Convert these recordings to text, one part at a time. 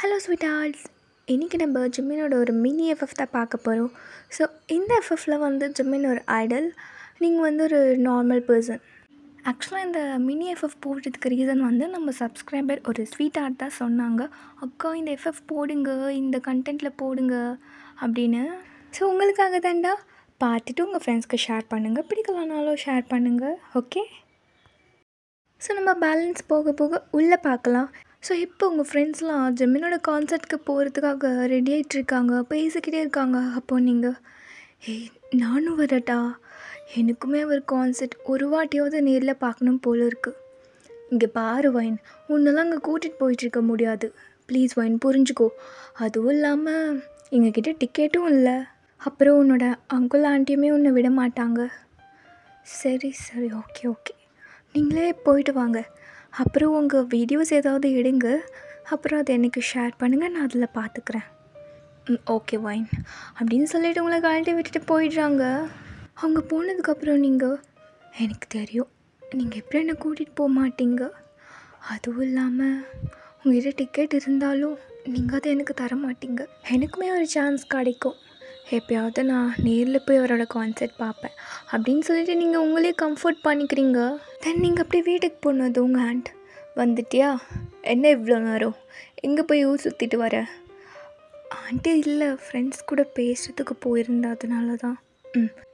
Hello sweet hearts. இன்றைக்கி நம்ம ஜிம்மினோட ஒரு மினி எஃப்எஃப் தான் பார்க்க போகிறோம். ஸோ இந்த எஃப்எஃப்பில் வந்து ஜிம்மின் ஒரு ஐடல், நீங்கள் வந்து ஒரு நார்மல் பர்சன். ஆக்சுவலாக இந்த மினி எஃப்எஃப் போடுறதுக்கு ரீசன் வந்து நம்ம சப்ஸ்கிரைபர் ஒரு ஸ்வீட் ஹார்ட் தான் சொன்னாங்க, அக்கா இந்த எஃப்எஃப் போடுங்க, இந்த கண்டென்ட்டில் போடுங்க அப்படின்னு. ஸோ உங்களுக்காக தான்டா. பார்த்துட்டு உங்கள் ஃப்ரெண்ட்ஸ்க்கு ஷேர் பண்ணுங்கள், பிடிக்கலனாலும் ஷேர் பண்ணுங்கள், ஓகே? ஸோ நம்ம பேலன்ஸ் போக போக உள்ளே பார்க்கலாம். ஸோ இப்போ உங்கள் ஃப்ரெண்ட்ஸ்லாம் ஜிம்மினோட கான்சர்ட்க்கு போகிறதுக்காக ரெடி ஆகிட்ருக்காங்க, பேசிக்கிட்டே இருக்காங்க. அப்போது நீங்கள் நானும் வரட்டா, எனக்குமே ஒரு கான்சர்ட் ஒரு வாட்டியாவது நேரில் பார்க்கணும் போல இருக்குது. இங்கே பாரு வைன், உன்னெல்லாம் அங்கே கூட்டிகிட்டு போயிட்டுருக்க முடியாது, ப்ளீஸ் வைன் புரிஞ்சுக்கோ. அதுவும் இல்லாமல் எங்ககிட்ட டிக்கெட்டும் இல்லை, அப்புறம் உன்னோட அங்கிள் ஆண்டியுமே உன்னை விட மாட்டாங்க. சரி சரி, ஓகே ஓகே, நீங்களே போயிட்டு வாங்க. அப்புறம் உங்கள் வீடியோஸ் ஏதாவது எடுங்க, அப்புறம் அதை எனக்கு ஷேர் பண்ணுங்கள், நான் அதில் பார்த்துக்கிறேன். ஓகே வைன் அப்படின்னு சொல்லிவிட்டு உங்களை கழட்டி விட்டுட்டு போயிடுறாங்க. அவங்க போனதுக்கப்புறம் நீங்கள், எனக்கு தெரியும் நீங்கள் எப்படி என்னை கூட்டிகிட்டு போக மாட்டீங்க, அதுவும் இல்லாமல் உங்கள்கிட்ட டிக்கெட் இருந்தாலும் நீங்கள் அதை எனக்கு தர மாட்டீங்க. எனக்குமே ஒரு சான்ஸ் கிடைக்கும், எப்போயாவது நான் நேரில் போய் அவரோட கான்சர்ட் பார்ப்பேன் அப்படின்னு சொல்லிட்டு நீங்கள் உங்களே கம்ஃபர்ட் பண்ணிக்கிறீங்க. தென் நீங்கள் அப்படியே வீட்டுக்கு போனது உங்கள் ஆண்ட், வந்துட்டியா, என்ன இவ்வளோ நேரம், எங்கே போய் ஊர் சுற்றிட்டு வர? ஆண்டி இல்லை, ஃப்ரெண்ட்ஸ் கூட பேசுகிறதுக்கு போயிருந்தேன், அதனால தான்.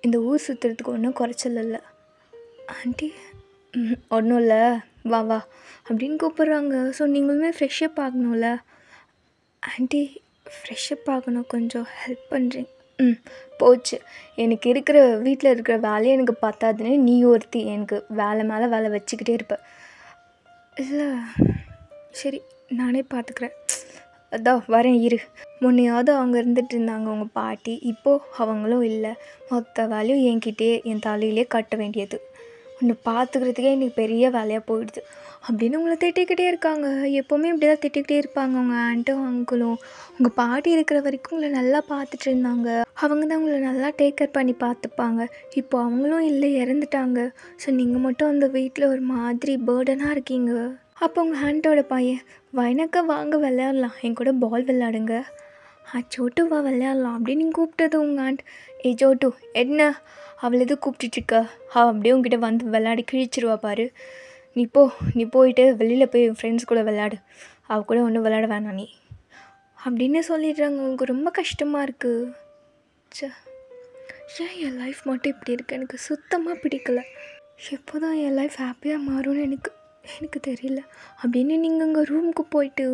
இந்த ஊர் சுற்றுறதுக்கு ஒன்றும் குறைச்சல் இல்லை ஆண்டி. ஒன்றும் இல்லை, வா வா அப்படின்னு கூப்பிட்றாங்க. ஸோ நீங்களுமே ஃப்ரெஷ்ஷப் ஆகணும்ல ஆண்டி, ஃப்ரெஷ்ஷப் ஆகணும், கொஞ்சம் ஹெல்ப் பண்ணுறீங்க? போச்சு, எனக்கு இருக்கிற வீட்டில் இருக்கிற வேலையை எனக்கு பத்தாதுன்னு நீ ஒருத்தி எனக்கு வேலை மேலே வேலை வச்சுக்கிட்டே இருப்ப. இல்லை சரி, நானே பார்த்துக்கிறேன், அதான் வரேன் இரு. முன்னையாவது அவங்க இருந்துகிட்டு இருந்தாங்க உங்கள் பாட்டி, இப்போது அவங்களும் இல்லை, மொத்த வேலையும் என்கிட்டயே என் தலையிலே கட்ட வேண்டியது, உன்னை பார்த்துக்கிறதுக்கே எனக்கு பெரிய வேலையாக போயிடுது அப்படின்னு உங்களை திட்டிக்கிட்டே இருக்காங்க. எப்போவுமே இப்படி தான் திட்டிக்கிட்டே இருப்பாங்க உங்கள் ஆண்ட்டும் அங்கிளும். உங்கள் பாட்டி இருக்கிற வரைக்கும் உங்களை நல்லா பார்த்துட்டு இருந்தாங்க, அவங்க தான் உங்களை நல்லா டேக் கேர் பண்ணி பார்த்துப்பாங்க. இப்போ அவங்களும் இல்லை, இறந்துட்டாங்க. ஸோ நீங்கள் மட்டும் அந்த வீட்டில் ஒரு மாதிரி பேர்டனாக இருக்கீங்க. அப்போ உங்கள் ஆண்ட்டோட பையன், வைனக்கா வாங்க விளையாடலாம், என் கூட பால் விளையாடுங்க, சோட்டு வா விளையாடலாம் அப்படின்னு நீங்கள் கூப்பிட்டது உங்கள் ஆண்ட், சோட்டு என்ன அவளை எது கூப்பிட்டுட்ருக்க, அவள் அப்படியே உங்ககிட்ட வந்து விளையாடி கிழிச்சிருவா பாரு, நீ போயிட்டு வெளியில் போய் ஃப்ரெண்ட்ஸ் கூட விளையாடு, அவள் கூட ஒன்றும் விளையாட வேணாம் நீ அப்படின்னு சொல்லிடுறாங்க. உங்களுக்கு ரொம்ப கஷ்டமாக இருக்குது. ஏன் என் லைஃப் மட்டும் இப்படி இருக்குது, எனக்கு சுத்தமாக பிடிக்கல, எப்போ தான் என் லைஃப் ஹாப்பியாக மாறும்னு எனக்கு தெரியல அப்படின்னு நீங்கள் உங்கள் ரூமுக்கு போயிட்டு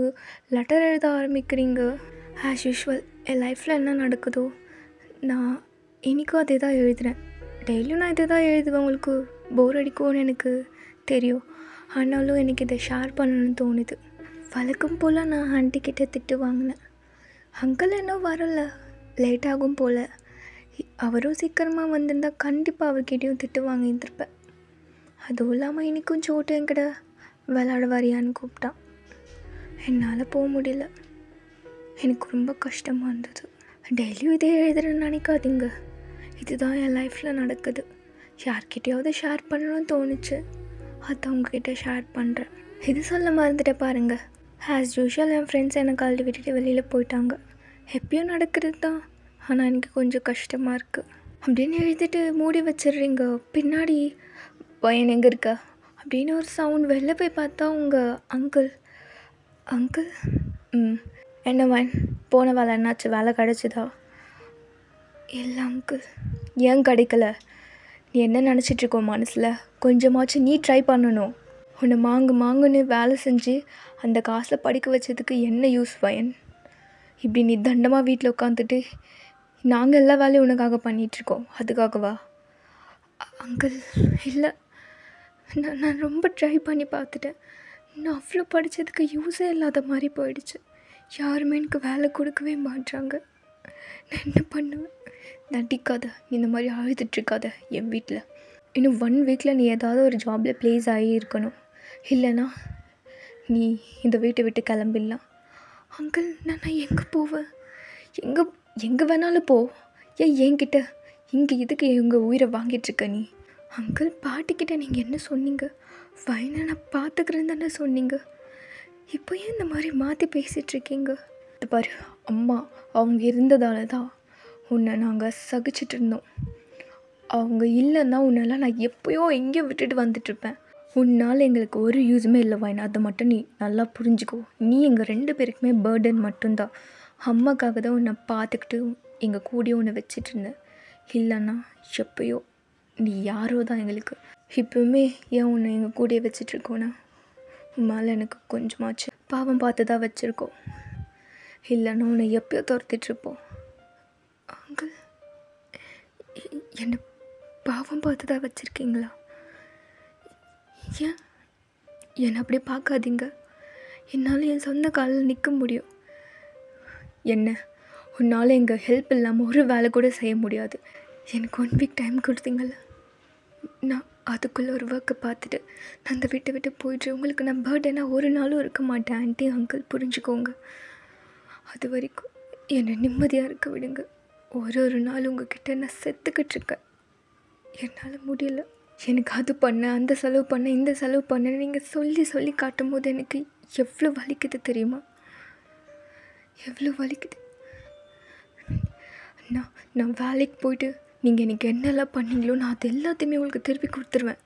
லெட்டர் எழுத ஆரம்பிக்கிறீங்க. ஆஸ் யூஷுவல் என் லைஃப்பில் என்ன நடக்குதோ நான் இன்றைக்கும் அதே தான் எழுதுகிறேன், டெய்லியும் நான் இதை தான் எழுதுவேன். உங்களுக்கு போர் அடிக்கும்னு எனக்கு தெரியும், ஆனாலும் எனக்கு இதை ஷேர் பண்ணணும்னு தோணுது. வழக்கம் போல் நான் ஆண்டிக்கிட்ட திட்டு வாங்கினேன், அங்கிள் இன்னும் வரலை, லேட் ஆகும் போல், அவரும் சீக்கிரமாக வந்திருந்தால் கண்டிப்பாக அவர்கிட்டையும் திட்டு வாங்கியிருந்திருப்பேன். அதுவும் இல்லாமல் இன்றைக்கும் சோட்டு என்கிட்ட விளையாட வரியான்னு கூப்பிட்டான், என்னால் போக முடியல, எனக்கு ரொம்ப கஷ்டமாக இருந்தது. டெய்லியும் இதே எழுதுறேன்னு நினைக்காதீங்க, இதுதான் என் லைஃப்பில் நடக்குது, யார்கிட்டையாவது ஷேர் பண்ணணும்னு தோணுச்சு, அது உங்ககிட்ட ஷேர் பண்ணுறேன். இது சொல்ல மறந்துட்ட பாருங்கள். ஆஸ் யூஷுவல் என் ஃப்ரெண்ட்ஸ் என்னை கழட்டி விட்டுட்டு வெளியில் போயிட்டாங்க, எப்பயும் நடக்கிறது தான், ஆனால் எனக்கு கொஞ்சம் கஷ்டமாக இருக்குது அப்படின்னு எழுதிட்டு மூடி வச்சிடுறீங்க. பின்னாடி பையன் எங்கே இருக்க அப்படின்னு ஒரு சவுண்ட், வெளில போய் பார்த்தா உங்கள் அங்கிள். என்ன வைன், போன வேலை என்னாச்சு, வேலை கிடச்சிதா? இல்லை அங்கிள். ஏன் கிடைக்கல? நீ என்ன நினச்சிட்ருக்கோ மனசில், கொஞ்சமாச்சும் நீ ட்ரை பண்ணணும், உன்னை மாங்குன்னு வேலை செஞ்சு அந்த காசில் படிக்க வச்சதுக்கு என்ன யூஸ் வைன்? இப்படி நீ தண்டமாக வீட்டில் உட்காந்துட்டு நாங்கள் எல்லா வேலையும் உனக்காக பண்ணிகிட்ருக்கோம், அதுக்காகவா? அங்கிள் இல்லை, நான் ரொம்ப ட்ரை பண்ணி பார்த்துட்டேன், நான் அவ்வளோ படித்ததுக்கு யூஸே இல்லாத மாதிரி போயிடுச்சு, யாருமே எனக்கு வேலை கொடுக்கவே மாட்றாங்க, நான் என்ன பண்ணுவேன்? நடிக்காத, நீ இந்த மாதிரி அழுதுட்ருக்காத, என் வீட்டில் இன்னும் 1 வீக்கில் நீ ஏதாவது ஒரு ஜாபில் ப்ளேஸ் ஆகி இருக்கணும், இல்லைனா நீ இந்த வீட்டை விட்டு கிளம்பிடலாம். அங்கிள் நான் எங்கே போவேன்? எங்கே வேணாலும் போ, ஏன் என்கிட்ட இங்கே எதுக்கு எங்கள் உயிரை வாங்கிட்டுருக்க நீ? அங்கிள் பாட்டிக்கிட்ட நீங்கள் என்ன சொன்னீங்க? வைனை நான் பார்த்துக்கிறேன்னு தானே சொன்னீங்க, இப்போ ஏன் இந்த மாதிரி மாற்றி பேசிகிட்ருக்கீங்க? இது பாரு அம்மா, அவங்க இருந்ததால தான் உன்னை நாங்கள் சகிச்சிட்டு இருந்தோம். அவங்க இல்லைன்னா உன்னெல்லாம் நான் எப்போயோ எங்கேயோ விட்டுட்டு வந்துட்டுருப்பேன். உன்னால் எங்களுக்கு ஒரு யூஸுமே இல்லை வாயின், அதை மட்டும் நீ நல்லா புரிஞ்சுக்கோ. நீ எங்கள் 2 பேருக்குமே பேர்டன் மட்டும்தான். அம்மாக்காக தான் உன்னை பார்த்துக்கிட்டு எங்கள் கூடயே உன்னை வச்சிட்டு இருந்தேன். இல்லைன்னா எப்பயோ நீ யாரோ தான் எங்களுக்கு. இப்போவுமே ஏன் உன்னை எங்கள் கூடயே வச்சிட்ருக்கோன்னா உன் மேலே எனக்கு கொஞ்சமாச்சு பாவம் பார்த்து தான் வச்சுருக்கோம். இல்லைன்னா உன்னை எப்பயோ துரத்திட்ருப்போம். அங்கிள், என்னை பாவம் பார்த்து தான் வச்சுருக்கீங்களா? ஏன் என்னை அப்படியே பார்க்காதீங்க. என்னால் என் சொந்த காலில் நிற்க முடியும். என்ன உன்னால் எங்கள் ஹெல்ப் இல்லாமல் ஒரு வேலை கூட செய்ய முடியாது. எனக்கு 1 வீக் டைம் கொடுத்தீங்கள, நான் அதுக்குள்ளே ஒரு ஒர்க்கை பார்த்துட்டு நான் அந்த வீட்டை விட்டு போயிட்டு உங்களுக்கு நான் பர்த்டேனா ஒரு நாளும் இருக்க மாட்டேன். ஆண்டி அங்கிள் புரிஞ்சுக்கோங்க. அது வரைக்கும் என்னை நிம்மதியாக இருக்க விடுங்க. ஒரு நாள் உங்ககிட்ட நான் செத்துக்கிட்டு இருக்கேன். என்னால் முடியல. எனக்கு அது பண்ண, அந்த செலவு பண்ண, இந்த செலவு பண்ண நீங்கள் சொல்லி சொல்லி காட்டும் போது எனக்கு எவ்வளோ வலிக்குது தெரியுமா? எவ்வளோ வலிக்குது. நான் வேலைக்கு போய்ட்டு நீங்கள் எனக்கு என்னெல்லாம் பண்ணீங்களோ நான் அது எல்லாத்தையுமே உங்களுக்கு திருப்பி கொடுத்துருவேன்.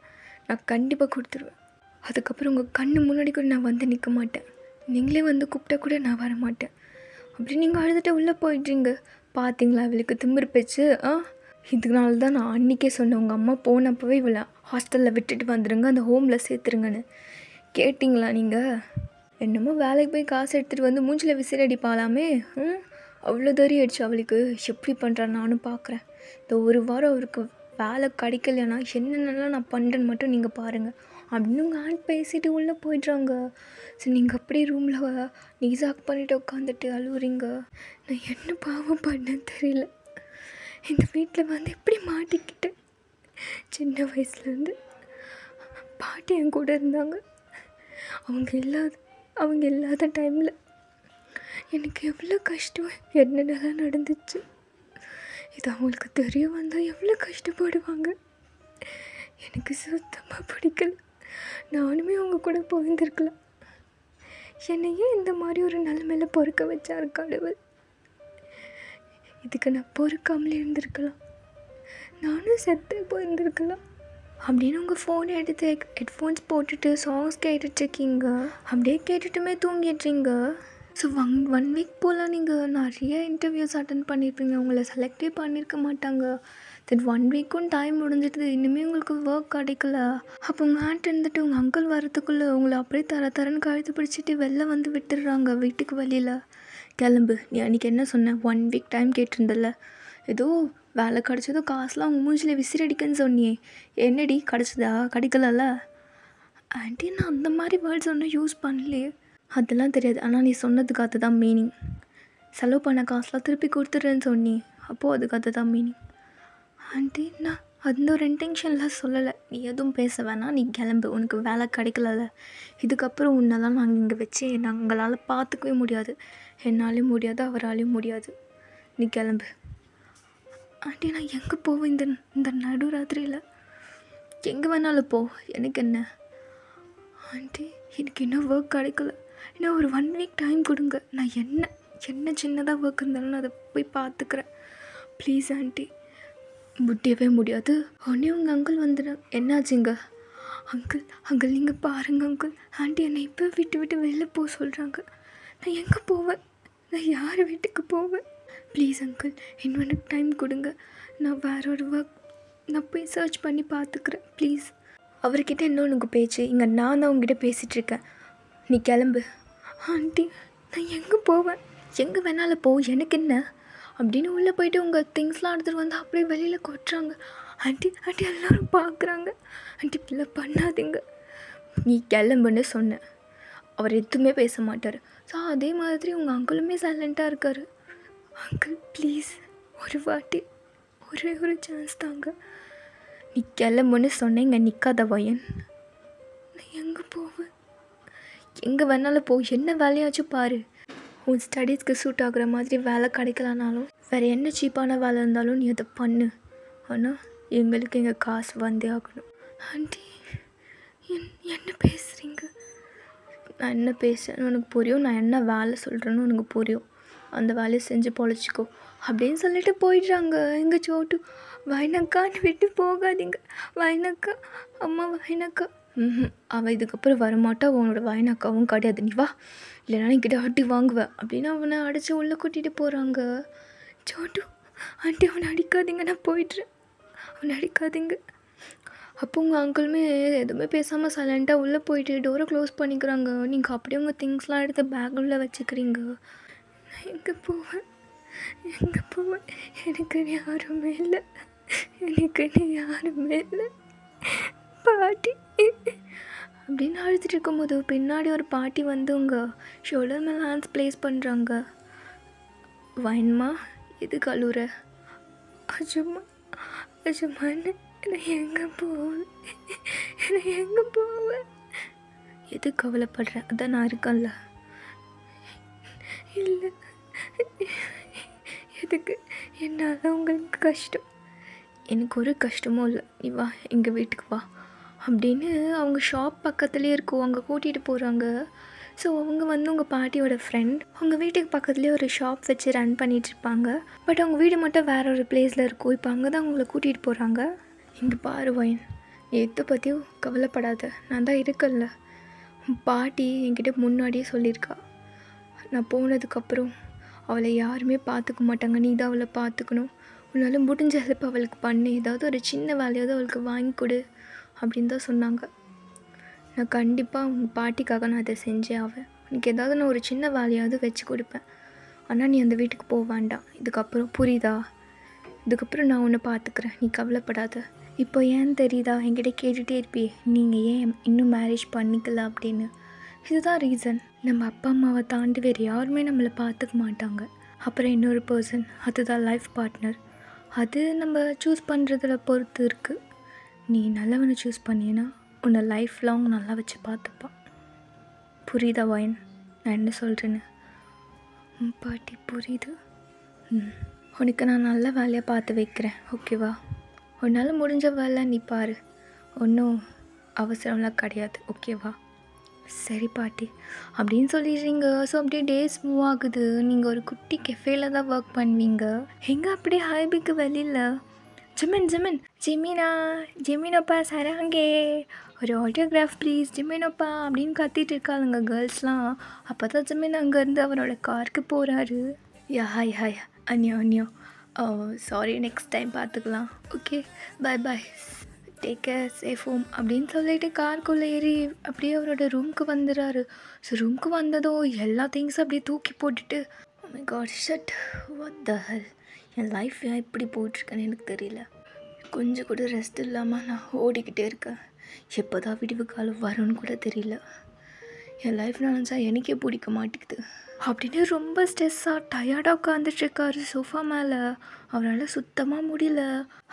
நான் கண்டிப்பாக கொடுத்துருவேன். அதுக்கப்புறம் உங்கள் கண்ணு முன்னாடி கூட நான் வந்து நிற்க மாட்டேன். நீங்களே வந்து கூப்பிட்டா கூட நான் வர மாட்டேன். அப்படி நீங்கள் அழுதுட்டு உள்ளே போயிடுறீங்க. பார்த்தீங்களா அவளுக்கு திமிரு பேச்சு? இதுனால தான் நான் அன்றைக்கே சொன்னேன், உங்கள் அம்மா போனப்போவே இவளை ஹாஸ்டலில் விட்டுட்டு வந்துடுங்க, அந்த ஹோமில் சேர்த்துருங்கன்னு. கேட்டிங்களா நீங்கள்? என்னமோ வேலைக்கு போய் காசு எடுத்துகிட்டு வந்து மூஞ்சில் விசிறடிப்பாலாமே. அவ்வளோ தைரியம் ஆயிடுச்சு அவளுக்கு. எப்படி பண்ணுறான்னு நானும் பார்க்குறேன். இந்த ஒரு வாரம் அவருக்கு வேலை கிடைக்கலன்னா என்னென்னலாம் நான் பண்ணுறேன்னு மட்டும் நீங்கள் பாருங்கள் அப்படின்னு உங்கள் ஆண்ட் பேசிட்டு உள்ளே போய்ட்றாங்க. சரி, நீங்கள் அப்படியே ரூமில் நீசாக் பண்ணிவிட்டு உட்காந்துட்டு அழுவுறீங்க. நான் என்ன பாவம் பண்ணேன்னு தெரியல. இந்த வீட்டில் வந்து எப்படி மாட்டிக்கிட்டேன். சின்ன வயசுலேருந்து பாட்டி என் கூட இருந்தாங்க. அவங்க இல்லாத டைமில் எனக்கு எவ்வளோ கஷ்டம், என்னென்னலாம் நடந்துச்சு. இது அவங்களுக்கு தெரிய வந்தால் எவ்வளோ கஷ்டப்படுவாங்க. எனக்கு சுத்தமாக பிடிக்கல. நானுமே அவங்க கூட போயிருந்துருக்கலாம். என்னையே இந்த மாதிரி ஒரு நிலைமையில பொறுக்க வச்சார் கடவுள். இதுக்கு நான் பொறுக்காமலே இருந்திருக்கலாம். நானும் செத்து போயிருந்துருக்கலாம். அப்படின்னு உங்கள் ஃபோனை எடுத்து ஹெட்ஃபோன்ஸ் போட்டுட்டு சாங்ஸ் கேட்டுட்ருக்கீங்க. அப்படியே கேட்டுட்டுமே தூங்கிடுறீங்க. ஸோ 1 வீக் போல் நீங்கள் நிறைய இன்டர்வியூஸ் அட்டன் பண்ணியிருப்பீங்க. உங்களை செலக்டே பண்ணியிருக்க மாட்டாங்க. தென் 1 வீக்கும் டைம் முடிஞ்சிட்டு இன்னுமே உங்களுக்கு ஒர்க் கிடைக்கல. அப்போ உங்கள் ஆண்ட் இருந்துட்டு உங்கள் அங்கிள் வரத்துக்குள்ளே உங்களை அப்படியே தரன்னு கழுத்து பிடிச்சிட்டு வெளில வந்து விட்டுடுறாங்க வீட்டுக்கு வெளியில். கிளம்பு, நீ அன்றைக்கி என்ன சொன்ன? 1 வீக் டைம் கேட்டிருந்தல, ஏதோ வேலை கிடச்சதோ காசுலாம் உங்கள் மூஞ்சில் விசிறடிக்கன்னு சொன்னியே, என்னடி கிடச்சதா? கிடைக்கலல்ல ஆண்டி. நான் அந்த மாதிரி வேர்ட்ஸ் ஒன்றும் யூஸ் பண்ணலையே. அதெல்லாம் தெரியாது, ஆனால் நீ சொன்னதுக்கு அதுதான் மீனிங். செலவு பண்ண காசுலாம் திருப்பி கொடுத்துட்றேன்னு சொன்னி, அப்போது அதுக்கு அதுதான் மீனிங். ஆண்டி, நான் அந்த ஒரு இன்டென்ஷன்லாம் சொல்லலை. நீ எதுவும் பேச வேணாம், நீ கிளம்பு. உனக்கு வேலை கிடைக்கல. இதுக்கப்புறம் உன்னெல்லாம் நாங்கள் இங்கே வச்சு நாங்களால் பார்த்துக்கவே முடியாது. என்னாலையும் முடியாது, அவராலையும் முடியாது. நீ கிளம்பு. ஆண்டி, நான் எங்கே போவேன் இந்த நடுராத்திரியில்? எங்கே வேணாலும் போ, எனக்கு என்ன. ஆண்டி, எனக்கு இன்னும் ஒர்க் கிடைக்கல. இன்னும் ஒரு 1 வீக் டைம் கொடுங்க. நான் என்ன சின்னதாக ஒர்க் இருந்தாலும் நான் அதை போய் பார்த்துக்கிறேன். Please aunty. முடியவே முடியாது. உடனே உங்கள் அங்கிள் வந்துடும். என்னாச்சுங்க? அங்கிள் நீங்கள் பாருங்கள் அங்கிள், ஆண்டி என்னை இப்போ விட்டு வெளில போக சொல்கிறாங்க. நான் எங்கே போவேன்? நான் யார் வீட்டுக்கு போவேன்? ப்ளீஸ் அங்கிள், இன்னொன்று டைம் கொடுங்க. நான் வேற ஒரு ஒர்க் நான் போய் சர்ச் பண்ணி பார்த்துக்கிறேன். ப்ளீஸ். அவர்கிட்ட இன்னொன்று பேச்சு, இங்கே நான் தான் உங்ககிட்ட பேசிகிட்ருக்கேன். நீ கிளம்பு. ஆண்டி, நான் எங்கே போவேன்? எங்கே வேணாலும் போ, எனக்கு என்ன அப்படின்னு உள்ளே போய்ட்டு உங்கள் திங்ஸ்லாம் எடுத்துகிட்டு வந்து அப்படியே வெளியில் கொட்டுறாங்க. ஆண்டி எல்லோரும் பார்க்குறாங்க. ஆண்டி, பிள்ளை பண்ணாதீங்க. நீ கிளம்புன்னு சொன்னேன். அவர் எதுவுமே பேச மாட்டார். ஸோ அதே மாதிரி உங்கள் அங்கிளுமே சைலண்ட்டாக இருக்கார். அங்கிள் ப்ளீஸ், ஒரு வாட்டி ஒரே ஒரு சான்ஸ் தாங்க. நீ கிளம்புன்னு சொன்னேன். இங்கே நிற்காத வயன். நான் எங்கே போவேன்? எங்கே வேணாலும் போ, என்ன வேலையாச்சும் பாரு. உன் ஸ்டடீஸ்க்கு சூட் ஆகுற மாதிரி வேலை கிடைக்கலனாலும் வேறு என்ன சீப்பான வேலை இருந்தாலும் நீ அதை பண்ணு. ஆனால் எங்களுக்கு எங்கள் காசு வந்தே ஆகணும். ஆண்டி, என்ன பேசுகிறீங்க? நான் என்ன பேசுகிறேன்னு உனக்கு புரியும், நான் என்ன வேலை சொல்கிறேன்னு உனக்கு புரியும், அந்த வேலையை செஞ்சு பொழைச்சிக்கோ அப்படின்னு சொல்லிட்டு போயிடுறாங்க. எங்கள் சோட்டு, வைனக்கான்னு விட்டு போகாதீங்க, வைனக்கா, அம்மா வைனக்கா. அவள் இதுக்கப்புறம் வரமாட்டா, அவனோட வைனக்காவும் கிடையாது, நீ வா, இல்லைனா என்கிட்ட அடி வாங்குவேன் அப்படின்னு அவனை அடித்து உள்ளே கூட்டிகிட்டு போகிறாங்க. சோட்டு, ஆண்டி அவனை அடிக்காதீங்க, நான் போயிட்டுறேன், அவனை அடிக்காதீங்க. அப்போ உங்கள் அங்கிளுமே எதுவுமே பேசாமல் சைலண்ட்டாக உள்ளே போயிட்டு டோரை க்ளோஸ் பண்ணிக்கிறாங்க. நீங்கள் அப்படியே உங்கள் திங்ஸ்லாம் எடுத்து பேக்குள்ளே வச்சுக்கிறீங்க. நான் எங்கே போவேன், எங்கே போவேன், எனக்கு யாருமே இல்லை, எனக்கு யாருமே இல்லை பாட்டி அப்படின்னு அழுதுட்டு இருக்கும்போது பின்னாடி ஒரு பாட்டி வந்து உங்கள் ஷோல்டர் மேலே ஹேண்ட்ஸ் ப்ளேஸ் பண்ணுறாங்க. வைன்மா, இது கழுவுற, அஜுமா அஜுமான்னு நான் எங்கே போவேன், நான் எங்கே போவேன், எது கவலைப்படுற, அதான் நான் இருக்கேன்ல. இல்லை, எதுக்கு, என்னால் உங்களுக்கு கஷ்டம், எனக்கு ஒரு கஷ்டமும் இல்லை, நீ வா எங்கள் வீட்டுக்கு வா அப்படின்னு அவங்க ஷாப் பக்கத்துலேயே இருக்கும், அங்கே கூட்டிகிட்டு போகிறாங்க. ஸோ அவங்க வந்து உங்கள் பாட்டியோட ஃப்ரெண்ட், அவங்க வீட்டுக்கு பக்கத்துலேயே ஒரு ஷாப் வச்சு ரன் பண்ணிகிட்ருப்பாங்க. பட் அவங்க வீடு மட்டும் வேறு ஒரு பிளேஸில் இருக்கும். இப்போ அங்கே தான் அவங்கள கூட்டிகிட்டு போகிறாங்க. இங்கே பாரு வைன், நீ எதை பற்றியும் கவலைப்படாத, நான் தான் இருக்கல்ல. பாட்டி என்கிட்ட முன்னாடியே சொல்லியிருக்கா, நான் போனதுக்கப்புறம் அவளை யாருமே பார்த்துக்க மாட்டாங்க, நீ தான் அவளை பார்த்துக்கணும், உன்னால் முடிஞ்ச ஹெல்ப் அவளுக்கு பண்ணு, ஏதாவது ஒரு சின்ன வேலையாவது அவளுக்கு வாங்கி கொடு அப்படின்னு தான் சொன்னாங்க. நான் கண்டிப்பாக உங்கள் பாட்டிக்காக நான் அதை செஞ்சே ஆவேன், உனக்கு ஏதாவது நான் ஒரு சின்ன வேலையாவது வச்சு கொடுப்பேன், ஆனால் நீ அந்த வீட்டுக்கு போக வேண்டாம் இதுக்கப்புறம், புரியுதா? இதுக்கப்புறம் நான் உன்னை பார்த்துக்கிறேன், நீ கவலைப்படாத. இப்போ ஏன் தெரியுதா, என்கிட்ட கேட்டுகிட்டே இருப்பியே நீங்கள் ஏன் இன்னும் மேரேஜ் பண்ணிக்கல அப்படின்னு. இதுதான் ரீசன், நம்ம அப்பா அம்மாவை தாண்டி வேறு யாருமே நம்மளை பார்த்துக்க மாட்டாங்க. அப்புறம் இன்னொரு பர்சன், அதுதான் லைஃப் பார்ட்னர், அது நம்ம சூஸ் பண்ணுறதில் பொறுத்து இருக்குது. நீ நல்லவனை சூஸ் பண்ணினா உன்னை லைஃப் லாங் நல்லா வச்சு பார்த்துப்பான். புரியுதா வைன் நான் என்ன சொல்கிறேன்னு? பாட்டி புரியுது. உனக்கு நான் நல்ல வேலையாக பார்த்து வைக்கிறேன், ஓகேவா? உன்னால் முடிஞ்ச வேலை நீ பாரு, ஒன்றும் அவசரம்லாம் கிடையாது, ஓகேவா? சரி பாட்டி அப்படின்னு சொல்லிடுறீங்க. ஸோ அப்படியே டேஸ் மூவ் ஆகுது. நீங்கள் ஒரு குட்டி கெஃபேல தான் ஒர்க் பண்ணுவீங்க. எங்கே அப்படியே ஹைபிக்கு வெளியில் ஜிமின் ஜிமினப்பா சராங்கே ஒரு ஆட்டோகிராஃப் ப்ளீஸ் ஜிமினப்பா அப்படின்னு கத்திட்டு இருக்காளுங்க கேர்ள்ஸ்லாம். அப்போ தான் ஜிமின் அங்கேருந்து அவரோட காருக்கு போகிறாரு. ஹாய் அன்யோ சாரி, நெக்ஸ்ட் டைம் பார்த்துக்கலாம், okay bye take care, safe home அப்படின்னு சொல்லிட்டு காருக்குள்ளே ஏறி அப்படியே அவரோட ரூமுக்கு வந்துடுறாரு. ஸோ ரூமுக்கு வந்ததும் எல்லா திங்ஸும் அப்படியே தூக்கி போட்டுட்டு, oh my god shut, what the hell, என் லைஃப் ஏன் இப்படி போயிட்டுருக்கேன்னு எனக்கு தெரியல, கொஞ்சம் கூட ரெஸ்ட் இல்லாமல் நான் ஓடிக்கிட்டே இருக்கேன், எப்போ தான் விடிவு காலம் வரும்னு கூட தெரியல, என் லைஃப் நினச்சா எனக்கே பிடிக்க மாட்டேங்குது அப்படின்னு ரொம்ப ஸ்ட்ரெஸ்ஸாக டயர்டாக உட்காந்துட்ருக்காரு சோஃபா மேலே. அவரால் சுத்தமாக முடியல.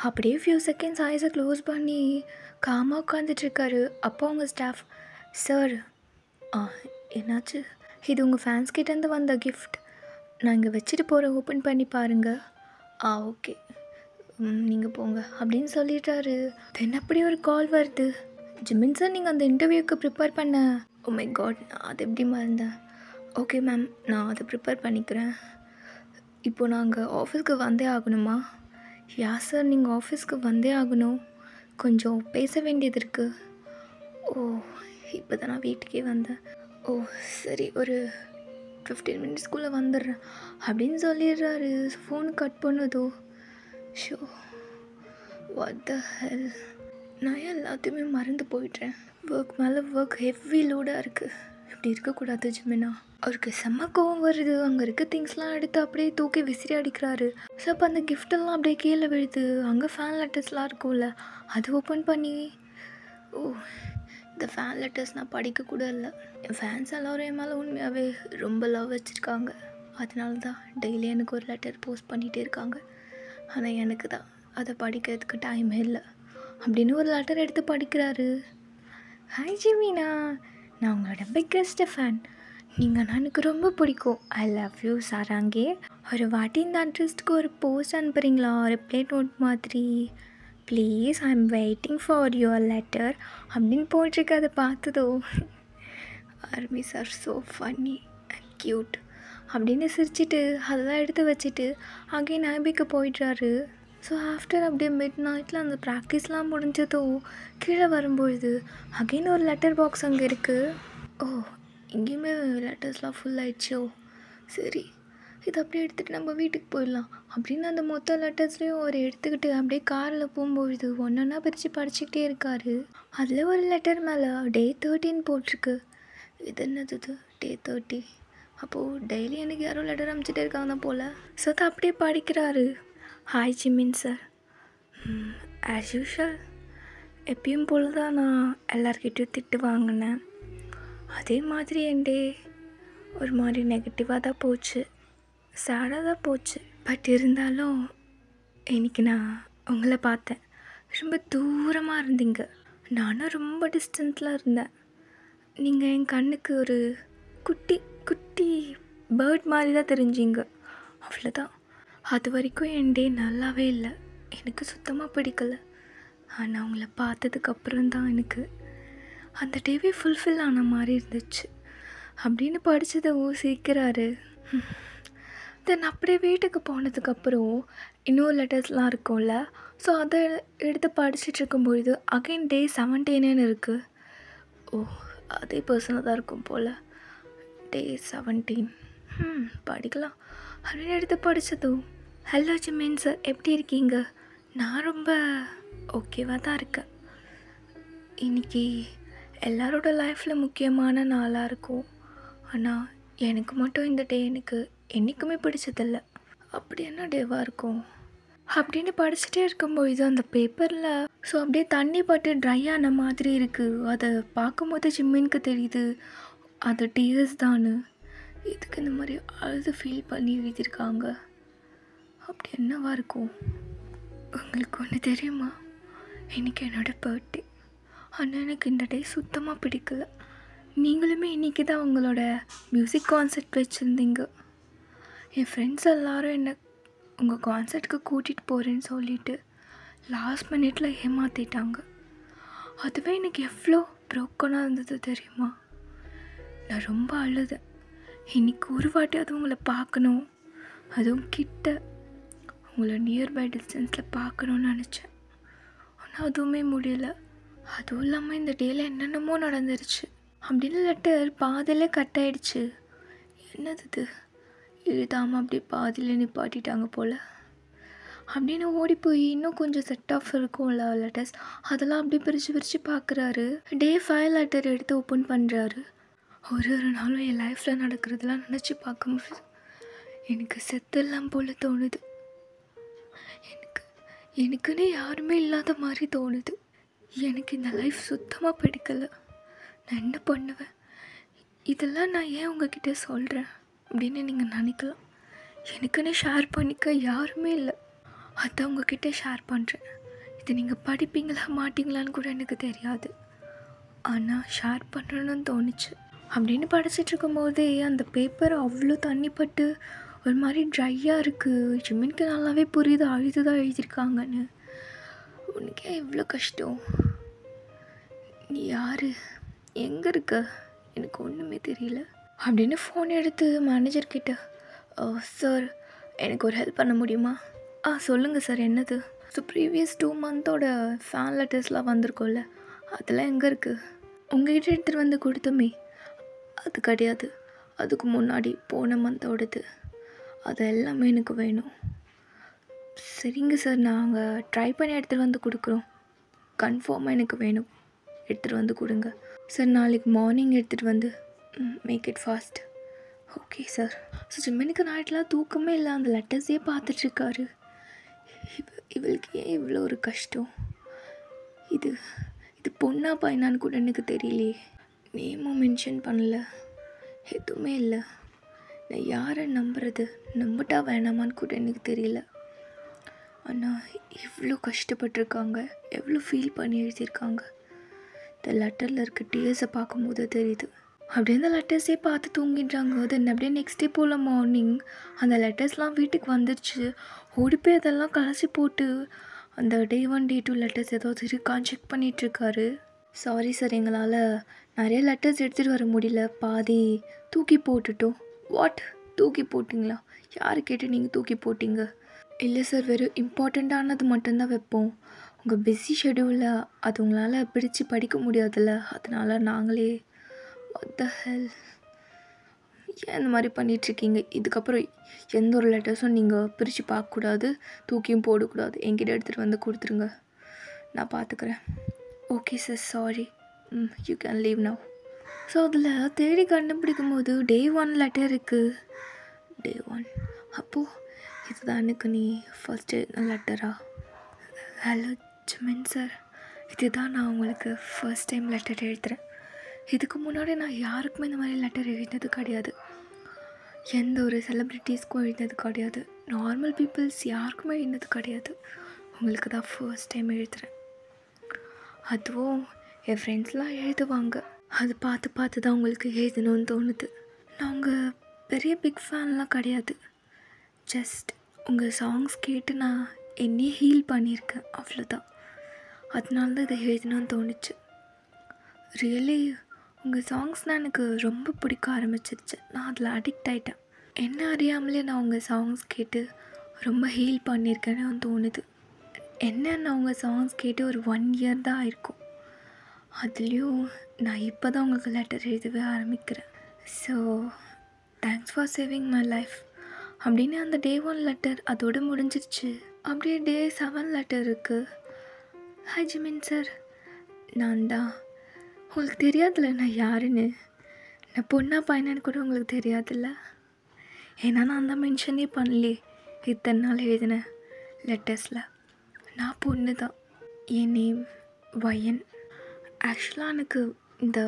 அப்படியே ஃபியூ செகண்ட்ஸ் ஐஸை க்ளோஸ் பண்ணி காமாக உட்காந்துட்ருக்காரு. அப்போ அவங்க ஸ்டாஃப், சார் என்னாச்சு, இது உங்கள் ஃபேன்ஸ் கிட்டேருந்து வந்த கிஃப்ட், நான் இங்கே வச்சுட்டு போகிறேன், ஓப்பன் பண்ணி பாருங்கள். ஓகே நீங்கள் போங்க அப்படின்னு சொல்லிட்டாரு. தென் அப்படியே ஒரு கால் வருது, ஜிமின் சார் நீங்கள் அந்த இன்டர்வியூக்கு ப்ரிப்பேர் பண்ண. ஓ மை காட், நான் அது எப்படி மறந்தேன். ஓகே மேம், நான் அதை ப்ரிப்பேர் பண்ணிக்கிறேன். இப்போது நாங்கள் ஆஃபீஸ்க்கு வந்தே ஆகணுமா? யா சார், நீங்கள் ஆஃபீஸ்க்கு வந்தே ஆகணும், கொஞ்சம் பேச வேண்டியது இருக்குது. ஓ இப்போ தான் நான் வீட்டுக்கே வந்தேன். ஓ சரி, ஒரு 15 மினிட்ஸ்க்குள்ளே வந்துடுறேன் அப்படின்னு சொல்லிடுறாரு. ஃபோன் கட் பண்ணதோ, ஷோ வாட் த ஹெல், நான் எல்லாத்தையுமே மறந்து போயிட்டேன். ஒர்க் மேலே ஒர்க், ஹெவி லோடாக இருக்குது. இப்படி இருக்கக்கூடாது ஜிமினா. அவருக்கு செம்ம கோவம் வருது. அங்கே இருக்க திங்ஸ்லாம் எடுத்து அப்படியே தூக்கி விசிறி அடிக்கிறாரு. ஸோ அப்போ அந்த கிஃப்டெல்லாம் அப்படியே கீழே விழுது. அங்கே ஃபேன் லெட்டர்ஸ்லாம் இருக்கும்ல, அது ஓப்பன் பண்ணி, ஓ இந்த ஃபேன் லெட்டர்ஸ் நான் படிக்கக்கூட இல்லை. என் ஃபேன்ஸ் எல்லோரும் என் மேலே உண்மையாகவே ரொம்ப லவ் வச்சுருக்காங்க. அதனால தான் டெய்லி எனக்கு ஒரு லெட்டர் போஸ்ட் பண்ணிகிட்டே இருக்காங்க. ஆனால் எனக்கு தான் அதை படிக்கிறதுக்கு டைமே இல்லை அப்படின்னு ஒரு லெட்டர் எடுத்து படிக்கிறாரு. ஹாய் ஜிமினா, நான் உங்களோட பிக்கஸ்ட் ஃபேன், நீங்கள் நான் எனக்கு ரொம்ப பிடிக்கும், ஐ லவ் யூ சாராங்கே. ஒரு வாட்டி இந்த அட்ரஸ்க்கு ஒரு போஸ்ட் அனுப்புகிறீங்களா, ரிப்ளை நோட் மாதிரி please, I am waiting for your letter அப்படின்னு போட்டிருக்கு. அதை பார்த்ததோ armies are so funny and cute அப்படின்னு சிரிச்சிட்டு அதெல்லாம் எடுத்து வச்சுட்டு அகைன் ஐபிக்கு போயிடுறாரு. ஸோ ஆஃப்டர் அப்படியே மிட் நைட்டில் அந்த ப்ராக்டிஸ்லாம் முடிஞ்சதும் கீழே வரும்பொழுது அகைன் ஒரு லெட்டர் பாக்ஸ் அங்கே இருக்குது. ஓ, இங்கேயுமே லெட்டர்ஸ்லாம் ஃபுல் ஆயிடுச்சோ, சரி இதை அப்படியே எடுத்துகிட்டு நம்ம வீட்டுக்கு போயிடலாம் அப்படின்னு அந்த மொத்த லெட்டர்ஸ்லேயும் ஒரு எடுத்துக்கிட்டு அப்படியே காரில் போகும்பொழுது ஒன்றா பிரித்து படிச்சுக்கிட்டே இருக்காரு. அதில் ஒரு லெட்டர் மேலே டே 13 போட்டிருக்கு. இது என்னது டே 30? அப்போது டெய்லி எனக்கு யாரோ லெட்டர் அனுப்பிச்சிட்டே இருக்காங்க போல். ஸோ அதை அப்படியே படிக்கிறாரு. Hi Jimin sir, as usual எப்பயும் போல் தான் நான் எல்லார்கிட்டையும் திட்டு வாங்கினேன். அதே மாதிரி என் டே ஒரு மாதிரி நெகட்டிவாக தான் போச்சு, சேடாக தான் போச்சு. பட் இருந்தாலும் இன்றைக்கி நான் உங்களை பார்த்தேன். ரொம்ப தூரமாக இருந்தீங்க, நானும் ரொம்ப டிஸ்டன்ஸில் இருந்தேன். நீங்கள் என் கண்ணுக்கு ஒரு குட்டி குட்டி பேர்ட் மாதிரி தான் தெரிஞ்சிங்க, அவ்வளோதான். அது வரைக்கும் என் டே நல்லாவே இல்லை, எனக்கு சுத்தமாக பிடிக்கலை. ஆனால் உங்களை பார்த்ததுக்கப்புறம் தான் எனக்கு அந்த டேவே ஃபுல்ஃபில் ஆன மாதிரி இருந்துச்சு அப்படின்னு படித்ததை யோசிக்கிறாரு. தென் அப்படியே வீட்டுக்கு போனதுக்கப்புறம் இன்னொரு லெட்டர்ஸ்லாம் இருக்கும்ல, ஸோ அதை எடுத்து படிச்சுட்டு இருக்கும்பொழுது அகைன் டே 17 இருக்குது. ஓ, அதே பர்சனாக தான் இருக்கும் போல். டே 17 படிக்கலாம் அப்படின்னு எடுத்து படித்ததும், ஹலோ ஜிமின் சார், எப்படி இருக்கீங்க? நான் ரொம்ப ஓகேவாக தான் இருக்கேன். இன்றைக்கி எல்லாரோட லைஃப்பில் முக்கியமான நாளாக இருக்கும், ஆனால் எனக்கு மட்டும் இந்த டே எனக்கு என்றைக்குமே பிடிச்சதில்லை. அப்படி என்ன டேவாக இருக்கும் அப்படின்னு படிச்சுட்டே இருக்கும்பொழுது அந்த பேப்பரில் ஸோ அப்படியே தண்ணி பட்டு ட்ரை ஆன மாதிரி இருக்குது. அதை பார்க்கும்போது ஜிம்மினுக்கு தெரியுது அது டீயர்ஸ் தானு. இதுக்கு இந்த மாதிரி அழுது ஃபீல் பண்ணி எழுதியிருக்காங்க. அப்படி என்னவா இருக்கும்? உங்களுக்கு ஒன்று தெரியுமா, இன்றைக்கி என்னோடய பர்த்டே. ஆனால் எனக்கு இந்த டே சுத்தமாக பிடிக்கல. நீங்களுமே இன்றைக்கி தான் உங்களோட மியூசிக் கான்சர்ட் வச்சுருந்தீங்க. என் ஃப்ரெண்ட்ஸ் எல்லோரும் என்னை உங்கள் கான்சர்ட்டுக்கு கூட்டிகிட்டு போகிறேன்னு சொல்லிவிட்டு லாஸ்ட் மினிட்ல ஏமாற்றிட்டாங்க. அதுவே எனக்கு எவ்வளோ ப்ரோக்கனாக இருந்தது தெரியுமா? நான் ரொம்ப அழுதேன். இன்றைக்கி ஒரு வாட்டி அது உங்களை பார்க்கணும், அதுவும் கிட்ட உங்களை நியர்பை டிஸ்டன்ஸில் பார்க்கணுன்னு நினச்சேன். ஆனால் அதுவுமே முடியல. அதுவும் இல்லாமல் இந்த டேயில் என்னென்னமோ நடந்துருச்சு. அப்படின்னு லெட்டர் பாதியிலே கட் ஆகிடுச்சு. என்னது இது, எழுதாமல் அப்படியே பாதியில் நிப்பாட்டிட்டாங்க போல் அப்படின்னு ஓடி போய் இன்னும் கொஞ்சம் செட் ஆஃப் இருக்கும்ல லெட்டர்ஸ், அதெல்லாம் அப்படியே பிரித்து பார்க்குறாரு. டே 5 லெட்டர் எடுத்து ஓப்பன் பண்ணுறாரு. ஒரு நாளும் என் லைஃப்பில் நடக்கிறதுலாம் நினச்சி பார்க்கும்போது எனக்கு செத்தெல்லாம் போல் தோணுது. எனக்குன்னு யாருமே இல்லாத மாதிரி தோணுது. எனக்கு இந்த லைஃப் சுத்தமாக பிடிக்கலை. நான் என்ன பண்ணுவேன்? இதெல்லாம் நான் ஏன் உங்ககிட்ட சொல்கிறேன் அப்படின்னு நீங்கள் நினைக்கலாம். எனக்குன்னு ஷேர் பண்ணிக்க யாருமே இல்லை, அதான் உங்ககிட்ட ஷேர் பண்ணுறேன். இது நீங்கள் படிப்பீங்களா மாட்டிங்களான்னு கூட எனக்கு தெரியாது, ஆனால் ஷேர் பண்ணுறேன்னு தோணுச்சு. அப்படின்னு படிச்சுட்டு இருக்கும்போதே அந்த பேப்பர் அவ்வளோ தண்ணி பட்டு ஒரு மாதிரி ட்ரையாக இருக்குது. ஜிம்மினுக்கு நல்லாவே புரியுது அழுது தான் எழுதியிருக்காங்கன்னு. உனக்கே எவ்வளோ கஷ்டம்? நீ யார், எங்கே இருக்க, எனக்கு ஒன்றுமே தெரியல அப்படின்னு ஃபோன் எடுத்து மேனேஜர்கிட்ட, சார் எனக்கு ஒரு ஹெல்ப் பண்ண முடியுமா? சொல்லுங்கள் சார், என்னது? ஸோ ப்ரீவியஸ் 2 மந்தோட ஃபேன் லெட்டர்ஸ்லாம் வந்திருக்கோம்ல, அதெல்லாம் எங்கே இருக்குது? உங்கள்கிட்ட எடுத்துகிட்டு வந்து கொடுத்தோமே, அது கிடையாது. அதுக்கு முன்னாடி போன மந்தோடது, அது எல்லாமே எனக்கு வேணும். சரிங்க சார், நாங்கள் ட்ரை பண்ணி எடுத்துகிட்டு வந்து கொடுக்குறோம். கன்ஃபார்மாக எனக்கு வேணும், எடுத்துகிட்டு வந்து கொடுங்க சார். நாளைக்கு மார்னிங் எடுத்துகிட்டு வந்து make it fast. Okay sir. So ஜிம்மினுக்கு நைட்லாம் தூக்கமே இல்லை, அந்த லெட்டர்ஸே பார்த்துட்ருக்காரு. இவளுக்கு ஏன் இவ்வளோ ஒரு கஷ்டம்? இது பொண்ணா பையனான்னு கூட எனக்கு தெரியலையே. நேமும் மென்ஷன் பண்ணல, எதுவுமே இல்லை. நான் யாரை நம்புறது, நம்பிட்டா வேணாமான்னு கூட எனக்கு தெரியல. ஆனால் இவ்வளோ கஷ்டப்பட்டிருக்காங்க, எவ்வளோ ஃபீல் பண்ணி எழுதியிருக்காங்க. இந்த லெட்டரில் இருக்க டீயர்ஸை பார்க்கும்போது தெரியுது. அப்படியே அந்த லெட்டர்ஸே பார்த்து தூங்கிடுறாங்க. தென் அப்படியே நெக்ஸ்ட் டே போல் மார்னிங் அந்த லெட்டர்ஸ்லாம் வீட்டுக்கு வந்துடுச்சு. ஓடி போய் அதெல்லாம் கலசி போட்டு அந்த டே 1 டே 2 லெட்டர்ஸ் ஏதாவது இருக்கான்னு செக் பண்ணிகிட்ருக்காரு. சாரி சார், எங்களால் நிறைய லெட்டர்ஸ் எடுத்துகிட்டு வர முடியல, பாதி தூக்கி போட்டுட்டோம். வாட், தூக்கி போட்டிங்களா? யார் கேட்டு நீங்கள் தூக்கி போட்டிங்க? இல்லை சார், வெறும் இம்பார்ட்டண்ட்டானது மட்டும்தான் வைப்போம். உங்கள் பிஸி ஷெடியூலில் அது உங்களால் பிடிச்சு படிக்க முடியாதுல்ல, அதனால் நாங்களே. வாட் த ஹெல், ஏன் இந்த மாதிரி பண்ணிகிட்ருக்கீங்க? இதுக்கப்புறம் எந்த ஒரு லெட்டர்ஸும் நீங்கள் பிரித்து பார்க்கக்கூடாது, தூக்கியும் போடக்கூடாது. என்கிட்ட எடுத்துகிட்டு வந்து கொடுத்துருங்க, நான் பார்த்துக்கிறேன். Okay sir, sorry, you can leave now. So அதில் தேடி கண்டுபிடிக்கும் போது Day 1 லெட்டர் இருக்குது. Day 1, அப்போது இதுதான் எனக்கு நீ ஃபஸ்ட்டு லெட்டரா? ஹலோ ஜிமின் சார், இதுதான் நான் உங்களுக்கு ஃபர்ஸ்ட் டைம் லெட்டர் எழுதுகிறேன். இதுக்கு முன்னாடி நான் யாருக்குமே இந்த மாதிரி லெட்டர் எழுதினது கிடையாது. எந்த ஒரு செலிப்ரிட்டிஸ்க்கும் எழுதினது கிடையாது. நார்மல் பீப்புள்ஸ் யாருக்குமே எழுதினது கிடையாது. உங்களுக்கு தான் ஃபர்ஸ்ட் டைம் எழுதுகிறேன். அதுவும் என் ஃப்ரெண்ட்ஸ்லாம் எழுதுவாங்க, அது பார்த்து தான் உங்களுக்கு எழுதணும்னு தோணுது. நான் உங்கள் பெரிய பிக் ஃபேன்லாம் கிடையாது. ஜஸ்ட் உங்கள் சாங்ஸ் கேட்டு நான் என்னையே ஹீல் பண்ணியிருக்கேன், அவ்வளோதான். அதனால தான் இதை எழுதணும்னு தோணுச்சு. ரியலி உங்கள் சாங்ஸ்னால் எனக்கு ரொம்ப பிடிக்க ஆரம்பிச்சிருச்சு. நான் அதில் அடிக்ட் ஆகிட்டேன். என்ன அறியாமலே நான் உங்கள் சாங்ஸ் கேட்டு ரொம்ப ஹீல் பண்ணியிருக்கேன்னு தோணுது. என்ன, நான் உங்கள் சாங்ஸ் கேட்டு ஒரு 1 year தான் ஆயிருக்கும். அதுலேயும் நான் இப்போ தான் உங்களுக்கு லெட்டர் எழுதவே ஆரம்பிக்கிறேன். So thanks for saving my life அப்படின்னு அந்த Day 1 லெட்டர் அதோடு முடிஞ்சிருச்சு. அப்படியே Day 7 லெட்டர் இருக்குது. ஹாய் ஜிமின் சார், நான் தான். உங்களுக்கு தெரியாதுல்ல நான் யாருன்னு, நான் பொண்ணா பையனான்னு கூட உங்களுக்கு தெரியாதுல்ல. ஏன்னா நான் தான் மென்ஷனே பண்ணலையே இத்தனை நாள் எழுதின லெட்டர்ஸில். நான் பொண்ணு தான். என் நேம் வயன். ஆக்சுவலாக எனக்கு இந்த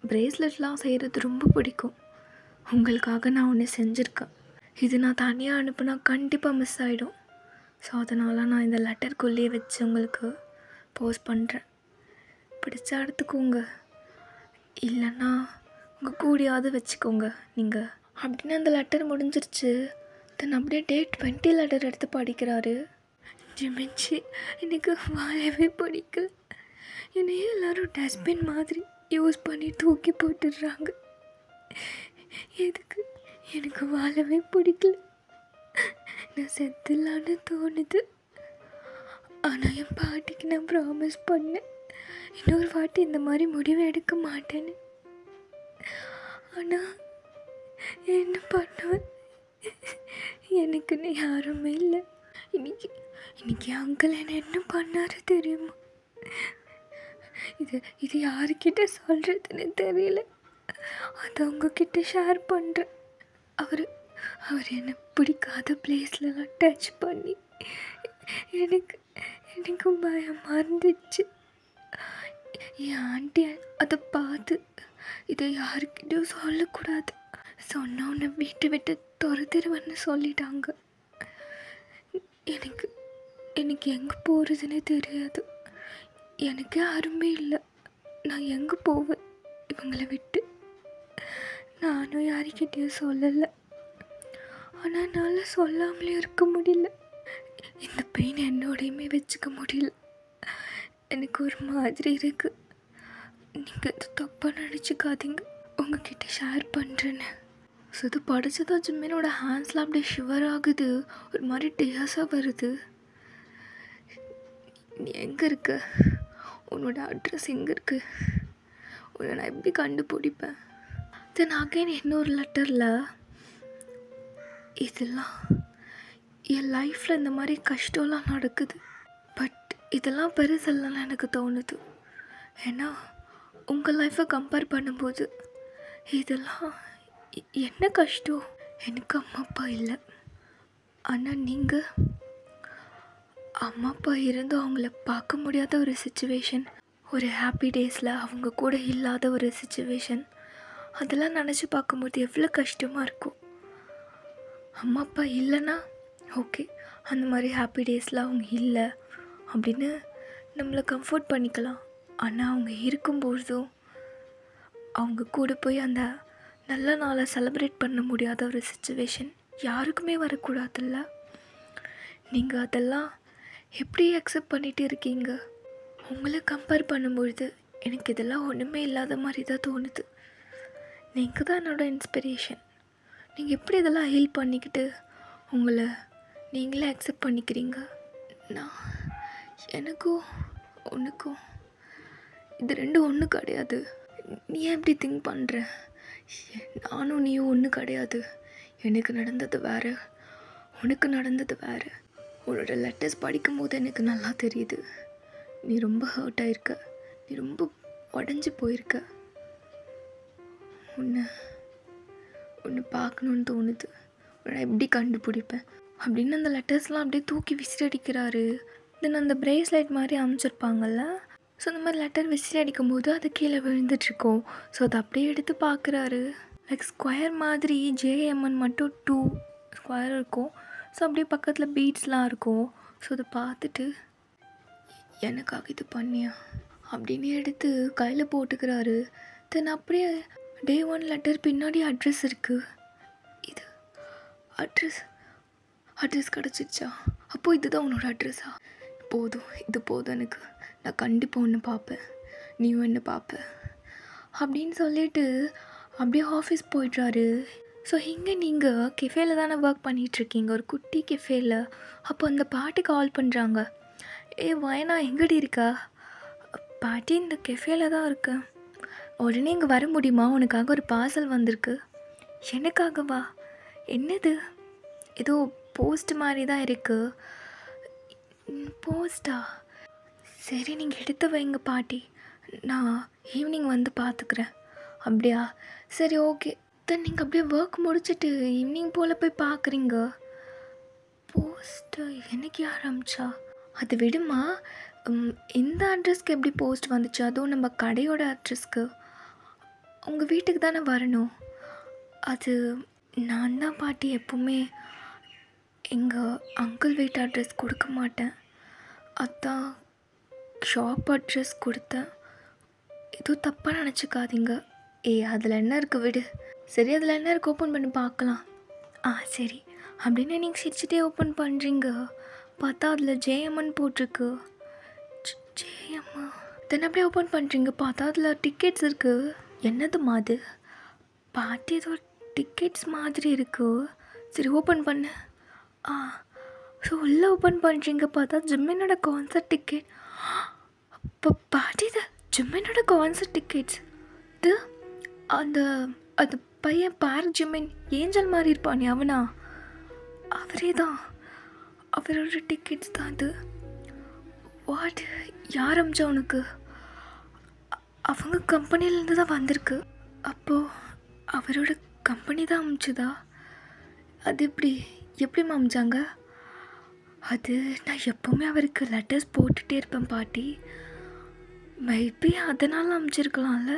ப்ரேஸ்லெட்லாம் செய்கிறது ரொம்ப பிடிக்கும். உங்களுக்காக நான் ஒன்று செஞ்சுருக்கேன். இது நான் தனியாக அனுப்புனா கண்டிப்பாக மிஸ் ஆகிடும். ஸோ அதனால் நான் இந்த லெட்டருக்குள்ளேயே வச்சு உங்களுக்கு போஸ்ட் பண்ணுறேன். பிடிச்சா எடுத்துக்கோங்க, இல்லைன்னா உங்கள் கூடியாவது வச்சுக்கோங்க நீங்கள். அப்படின்னு அந்த லெட்டர் முடிஞ்சிருச்சு. தென் அப்படியே Day 20 லெட்டர் எடுத்து படிக்கிறாரு. ஜிமின்ச்சி, எனக்கு வாழவே பிடிக்கல. என்னையே எல்லோரும் டஸ்ட்பின் மாதிரி யூஸ் பண்ணி தூக்கி போட்டுடுறாங்க. எதுக்கு? எனக்கு வாழவே பிடிக்கல. நான் செத்துலான்னு தோணுது. ஆனால் என் பாட்டிக்கு நான் ப்ராமிஸ் பண்ணேன், இன்னொரு வாட்டி இந்த மாதிரி முடிவு எடுக்க மாட்டேன்னு. ஆனால் என்ன பண்ணுவேன்? எனக்குன்னு யாருமே இல்லை. இன்னைக்கு அங்கிள் என்ன பண்ணாரு தெரியுமா? இது யாருக்கிட்ட சொல்கிறதுன்னு தெரியல. அதை உங்ககிட்ட ஷேர் பண்ணுறேன். அவர் என்னை பிடிக்காத பிளேஸ்லலாம் டச் பண்ணி எனக்கு பயமாக இருந்துச்சு. என் ஆண்டி அதை பார்த்து இதை யாருக்கிட்டையும் சொல்லக்கூடாது, சொன்ன உன்னை வீட்டை விட்டு துரத்திடுவேன்னு சொல்லிட்டாங்க. எனக்கு எங்கே போகிறதுனே தெரியாது. எனக்கு யாருமே இல்லை. நான் எங்கே போவேன் இவங்களை விட்டு? நானும் யாருக்கிட்டையும் சொல்லலை. ஆனால் என்னால் சொல்லாமலே இருக்க முடியல. இந்த பெயின் என்னோடையுமே வச்சுக்க முடியல. எனக்கு ஒரு மாதிரி இருக்குது. நீங்கள் இது தப்பாக நினச்சிக்காதீங்க, உங்ககிட்ட ஷேர் பண்ணுறேன்னு. ஸோ இது படித்ததான் ஜிம்மினோட ஹேண்ட்ஸ்லாம் அப்படியே ஷிவர் ஆகுது, ஒரு மாதிரி டேஸாக வருது. நீ எங்கே இருக்க? உன்னோட அட்ரஸ் எங்கே இருக்குது? உன்னை நான் எப்படி கண்டுபிடிப்பேன்? தென் அகைன் இன்னொரு லெட்டரில், இதெல்லாம் என் லைஃப்பில் இந்த மாதிரி கஷ்டம்லாம் நடக்குது, பட் இதெல்லாம் பெருசெல்லாம் எனக்கு தோணுது. ஏன்னா உங்கள் லைஃப்பை கம்பேர் பண்ணும்போது இதெல்லாம் என்ன கஷ்டம்? எனக்கு அம்மா அப்பா இல்லை, ஆனால் நீங்கள் அம்மா அப்பா இருந்து அவங்கள பார்க்க முடியாத ஒரு சிச்சுவேஷன், ஒரு ஹாப்பி டேஸில் அவங்க கூட இல்லாத ஒரு சிச்சுவேஷன், அதெல்லாம் நினச்சி பார்க்கும்போது எவ்வளோ கஷ்டமாக இருக்கும். அம்மா அப்பா இல்லைன்னா ஓகே, அந்த மாதிரி ஹாப்பி டேஸில் அவங்க இல்லை அப்படின்னு நம்மளை கம்ஃபர்ட் பண்ணிக்கலாம். ஆனால் அவங்க இருக்கும்பொழுதும் அவங்க கூட போய் அந்த நல்ல நாளை செலிப்ரேட் பண்ண முடியாத ஒரு சிச்சுவேஷன் யாருக்குமே வரக்கூடாதுல்ல. நீங்கள் அதெல்லாம் எப்படி அக்செப்ட் பண்ணிகிட்டு இருக்கீங்க? உங்களை கம்பேர் பண்ணும்பொழுது எனக்கு இதெல்லாம் ஒன்றுமே இல்லாத மாதிரி தான் தோணுது. நீங்கள் தான் என்னோடய இன்ஸ்பிரேஷன். நீங்கள் எப்படி இதெல்லாம் ஹீல் பண்ணிக்கிட்டு உங்களை நீங்களே அக்செப்ட் பண்ணிக்கிறீங்க? நான் எனக்கும் உனக்கும் இது ரெண்டும் ஒன்று கிடையாது. நீ ஏன் எப்படி திங்க் பண்ணுற? நானும் நீயும் ஒன்று கிடையாது. எனக்கு நடந்தது வேறு, உனக்கு நடந்தது வேறு. உன்னோட லெட்டர்ஸ் படிக்கும்போது எனக்கு நல்லா தெரியுது. நீ ரொம்ப ஹர்ட் ஆகிருக்க, நீ ரொம்ப உடஞ்சி போயிருக்க. உன்னை பார்க்கணுன்னு தோணுது. உன்னை எப்படி கண்டுபிடிப்பேன் அப்படின்னு அந்த லெட்டர்ஸ்லாம் அப்படியே தூக்கி விசிறடிக்கிறாரு. தென் அந்த பிரேஸ்லைட் மாதிரி அமைச்சிருப்பாங்கள்ல, ஸோ அந்த மாதிரி லெட்டர் விசிறி அடிக்கும்போது அது கீழே விழுந்துட்டுருக்கோம். ஸோ அதை அப்படியே எடுத்து பார்க்குறாரு. லைக் ஸ்கொயர் மாதிரி ஜேஎம்என் மட்டும் 2 ஸ்கொயர் இருக்கும். ஸோ அப்படியே பக்கத்தில் பீட்ஸ்லாம் இருக்கும். ஸோ அதை பார்த்துட்டு எனக்காக இது பண்ணியா அப்படின்னு எடுத்து கையில் போட்டுக்கிறாரு. தென் அப்படியே Day 1 லெட்டர் பின்னாடி அட்ரஸ் இருக்குது. இது அட்ரஸ் கிடச்சிச்சா? அப்போது இதுதான் உன்னோட அட்ரஸா? இது போதும் எனக்கு. நான் கண்டிப்பாக ஒன்று பார்ப்பேன், நீயும் என்ன பார்ப்ப அப்படின்னு சொல்லிட்டு அப்படியே ஆஃபீஸ் போய்ட்றாரு. ஸோ இங்கே நீங்கள் கெஃபேல தானே ஒர்க் பண்ணிகிட்ருக்கீங்க, ஒரு குட்டி கெஃபேல. அப்போ அந்த பாட்டி கால் பண்ணுறாங்க. வயனா எங்கடி இருக்கா? பாட்டி இந்த கெஃபேல தான் இருக்கேன். உடனே இங்கே வர முடியுமா? உனக்காக ஒரு பார்சல் வந்திருக்கு. எனக்காகவா? என்னது? ஏதோ போஸ்ட் மாதிரி தான் இருக்குது. போஸ்ட்டா? சரி நீங்கள் எடுத்து வைங்க பாட்டி, நான் ஈவினிங் வந்து பார்த்துக்கிறேன். அப்படியா? சரி ஓகே. தென் நீங்கள் அப்படியே ஒர்க் முடிச்சுட்டு ஈவினிங் போல் போய் பார்க்குறீங்க. போஸ்ட்டு எனக்கு யார் அமிச்சா? அது விடுமா, இந்த அட்ரஸ்க்கு எப்படி போஸ்ட் வந்துச்சு? அதுவும் நம்ம கடையோட அட்ரஸ்க்கு. உங்கள் வீட்டுக்கு தானே வரணும். அது நான் தான் பாட்டி எப்போவுமே எங்கள் அங்கிள் வீட்டு அட்ரஸ் கொடுக்க மாட்டேன். அதான் ஷாப் அட்ரஸ் கொடுத்தேன். எதுவும் தப்பாக நினச்சிக்காதீங்க. அதில் என்ன இருக்குது விடு. சரி அதில் என்ன இருக்குது, ஓப்பன் பண்ணி பார்க்கலாம். சரி அப்படின்னு நீங்கள் சிரிச்சிட்டே ஓப்பன் பண்ணுறீங்க. பார்த்தா அதில் ஜேஎம்என் போட்டிருக்கு. ஜேஎம்மா. தென் அப்படியே ஓப்பன் பண்ணுறீங்க. பார்த்தா அதில் டிக்கெட்ஸ் இருக்குது. என்னதுமா அது? பாட்டி ஏதோ டிக்கெட்ஸ் மாதிரி இருக்குது. சரி ஓப்பன் பண்ணு. ஸோ உள்ளே ஓப்பன் பண்ணுறீங்க. பார்த்தா ஜிம்மினோட கான்சர்ட் டிக்கெட். அப்போ பாட்டி இது ஜிம்மினோட கான்சர்ட் டிக்கெட்ஸ். இது அந்த பையன் பார் ஜிம்மின் ஏஞ்சல் மாதிரி இருப்பானே அவனா? அவரே தான். அவரோட டிக்கெட்ஸ் தான் அது. வாட்? யார் அமிச்சா உனக்கு? அவங்க கம்பெனிலேருந்து தான் வந்திருக்கு. அப்போது அவரோட கம்பெனி தான் அமிச்சுதா? அது எப்படி அமிச்சாங்க? அது நான் எப்போவுமே அவருக்கு லெட்டர்ஸ் போட்டுகிட்டே இருப்பேன் பாட்டி. மேபி அதனால் அமிச்சிருக்கலாம்ல.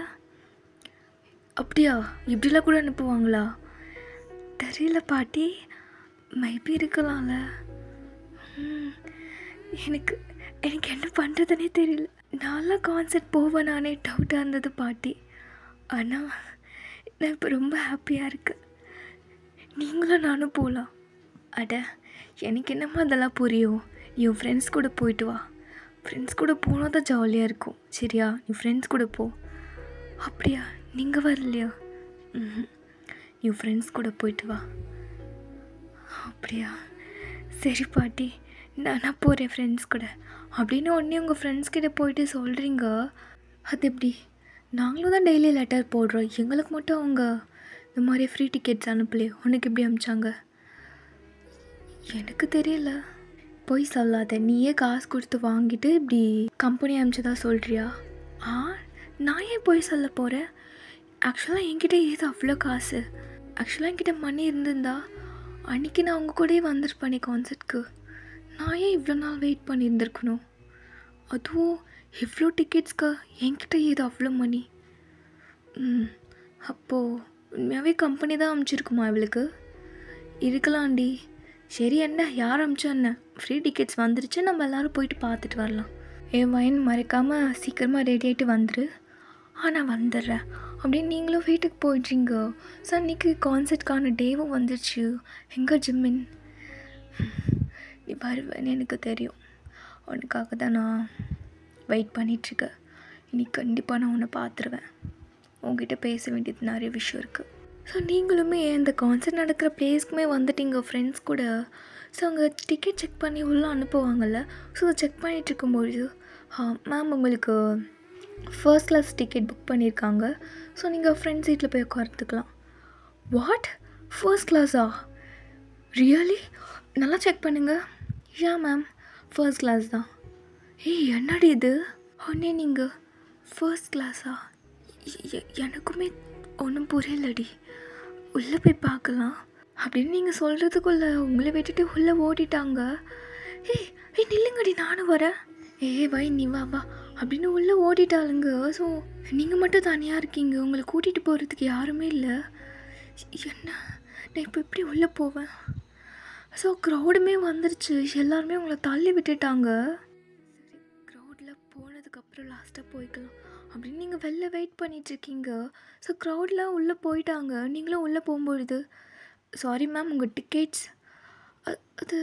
அப்படியா? இப்படிலாம் கூட அனுப்புவாங்களா? தெரியல பாட்டி, மேபி இருக்கலாம்ல. எனக்கு என்ன பண்ணுறதுனே தெரியல. நான்லாம் கான்சர்ட் போவேன் நானே டவுட்டாக இருந்தது பாட்டி. ஆனால் நான் இப்போ ரொம்ப ஹாப்பியாக இருக்கேன். நீங்களும் நானும் போகலாம். அட எனக்கு என்னம்மா அதெல்லாம் புரியும். நீ உன் ஃப்ரெண்ட்ஸ் கூட போயிட்டு வா. ஃப்ரெண்ட்ஸ் கூட போனால் தான் ஜாலியாக இருக்கும். சரியா? நீ ஃப்ரெண்ட்ஸ் கூட போ. அப்படியா? நீங்கள் வரலையா? நீ ஃப்ரெண்ட்ஸ் கூட போயிட்டு வா. அப்படியா? சரி பாட்டி, நானாக போகிறேன் ஃப்ரெண்ட்ஸ் கூட அப்படின்னு உடனே உங்கள் ஃப்ரெண்ட்ஸ்கிட்ட போயிட்டு சொல்கிறீங்க. அது எப்படி? நாங்களும் தான் டெய்லி லெட்டர் போடுறோம். எங்களுக்கு மட்டும் அவங்க இந்த மாதிரி ஃப்ரீ டிக்கெட்ஸ் அனுப்பலையே, உனக்கு எப்படி அனுப்பிச்சாங்க? எனக்கு தெரியல. போய் சொல்லாத. நீயே காசு கொடுத்து வாங்கிட்டு இப்படி கம்பெனி அனுப்பிச்சதா சொல்கிறியா? நான் ஏன் போய் சொல்ல போகிறேன்? ஆக்சுவலாக என்கிட்ட ஏது அவ்வளோ காசு? ஆக்சுவலாக என்கிட்ட மணி இருந்திருந்தா அன்றைக்கி நான் அவங்க கூடயே வந்திருப்பேனே கான்சர்ட்க்கு. நான் ஏன் இவ்வளோ நாள் வெயிட் பண்ணியிருந்துருக்கணும்? அதுவும் இவ்வளோ டிக்கெட்ஸ்க்கு என்கிட்ட ஏது அவ்வளோ மணி? அப்போது உண்மையாகவே கம்பெனி தான் அனுப்பிச்சிருக்குமா இவளுக்கு? இருக்கலாம்டி. சரி, என்ன யார் அனுப்பிச்சா என்ன? ஃப்ரீ டிக்கெட்ஸ் வந்துருச்சு, நம்ம எல்லோரும் போயிட்டு பார்த்துட்டு வரலாம். என் வயன் மறைக்காமல் சீக்கிரமாக ரெடி ஆகிட்டு வந்துரு. நான் வந்துடுறேன் அப்படின்னு நீங்களும் வீட்டுக்கு போயிட்றீங்க. ஸோ அன்றைக்கி கான்சர்ட்கான டேவும் வந்துடுச்சு. எங்கே ஜிம்மின்? நீ வருவேன்னு எனக்கு தெரியும். உனக்காக தான் நான் வெயிட் பண்ணிகிட்ருக்கேன். இன்னைக்கு கண்டிப்பாக நான் உன்னை பார்த்துருவேன். உங்ககிட்ட பேச வேண்டியது நிறைய விஷயம் இருக்குது. ஸோ நீங்களுமே இந்த கான்சர்ட் நடக்கிற பிளேஸ்க்குமே வந்துட்டீங்க ஃப்ரெண்ட்ஸ் கூட. ஸோ அங்கே டிக்கெட் செக் பண்ணி உள்ளே அனுப்புவாங்கள்ல. ஸோ அதை செக் பண்ணிகிட்டு இருக்கும்பொழுது மேம் உங்களுக்கு ஃபர்ஸ்ட் கிளாஸ் டிக்கெட் புக் பண்ணியிருக்காங்க. ஸோ நீங்கள் ஃப்ரண்ட் சீட்டில் போய் உட்கார்ந்துக்கலாம். வாட், ஃபர்ஸ்ட் கிளாஸா? ரியலி? நல்லா செக் பண்ணுங்கள். யா மேம், ஃபர்ஸ்ட் கிளாஸ் தான். ஏய் என்னடி இது? உடனே நீங்கள் ஃபர்ஸ்ட் கிளாஸா? எனக்குமே ஒன்றும் புரியலடி. உள்ளே போய் பார்க்கலாம் அப்படின்னு நீங்கள் சொல்கிறதுக்குள்ளே உங்களை விட்டுட்டு உள்ளே ஓடிட்டாங்க. ஏய் நில்லுங்கடி, நானும் வரேன். வை நீ வா வா அப்படின்னு உள்ளே ஓடிட்டாளுங்க. ஸோ நீங்கள் மட்டும் தனியாக இருக்கீங்க, உங்களை கூட்டிகிட்டு போகிறதுக்கு யாருமே இல்லை. என்ன நான் இப்போ எப்படி உள்ளே போவேன்? ஸோ க்ரௌடுமே வந்துருச்சு, எல்லாருமே உங்களை தள்ளி விட்டுட்டாங்க. சரி, க்ரௌடில் போனதுக்கப்புறம் லாஸ்ட்டாக போய்க்கலாம் அப்படின்னு நீங்கள் வெளில வெயிட் பண்ணிகிட்ருக்கீங்க. ஸோ க்ரௌட்லாம் உள்ளே போயிட்டாங்க. நீங்களும் உள்ளே போகும்பொழுது சாரி மேம் உங்கள் டிக்கெட்ஸ் அது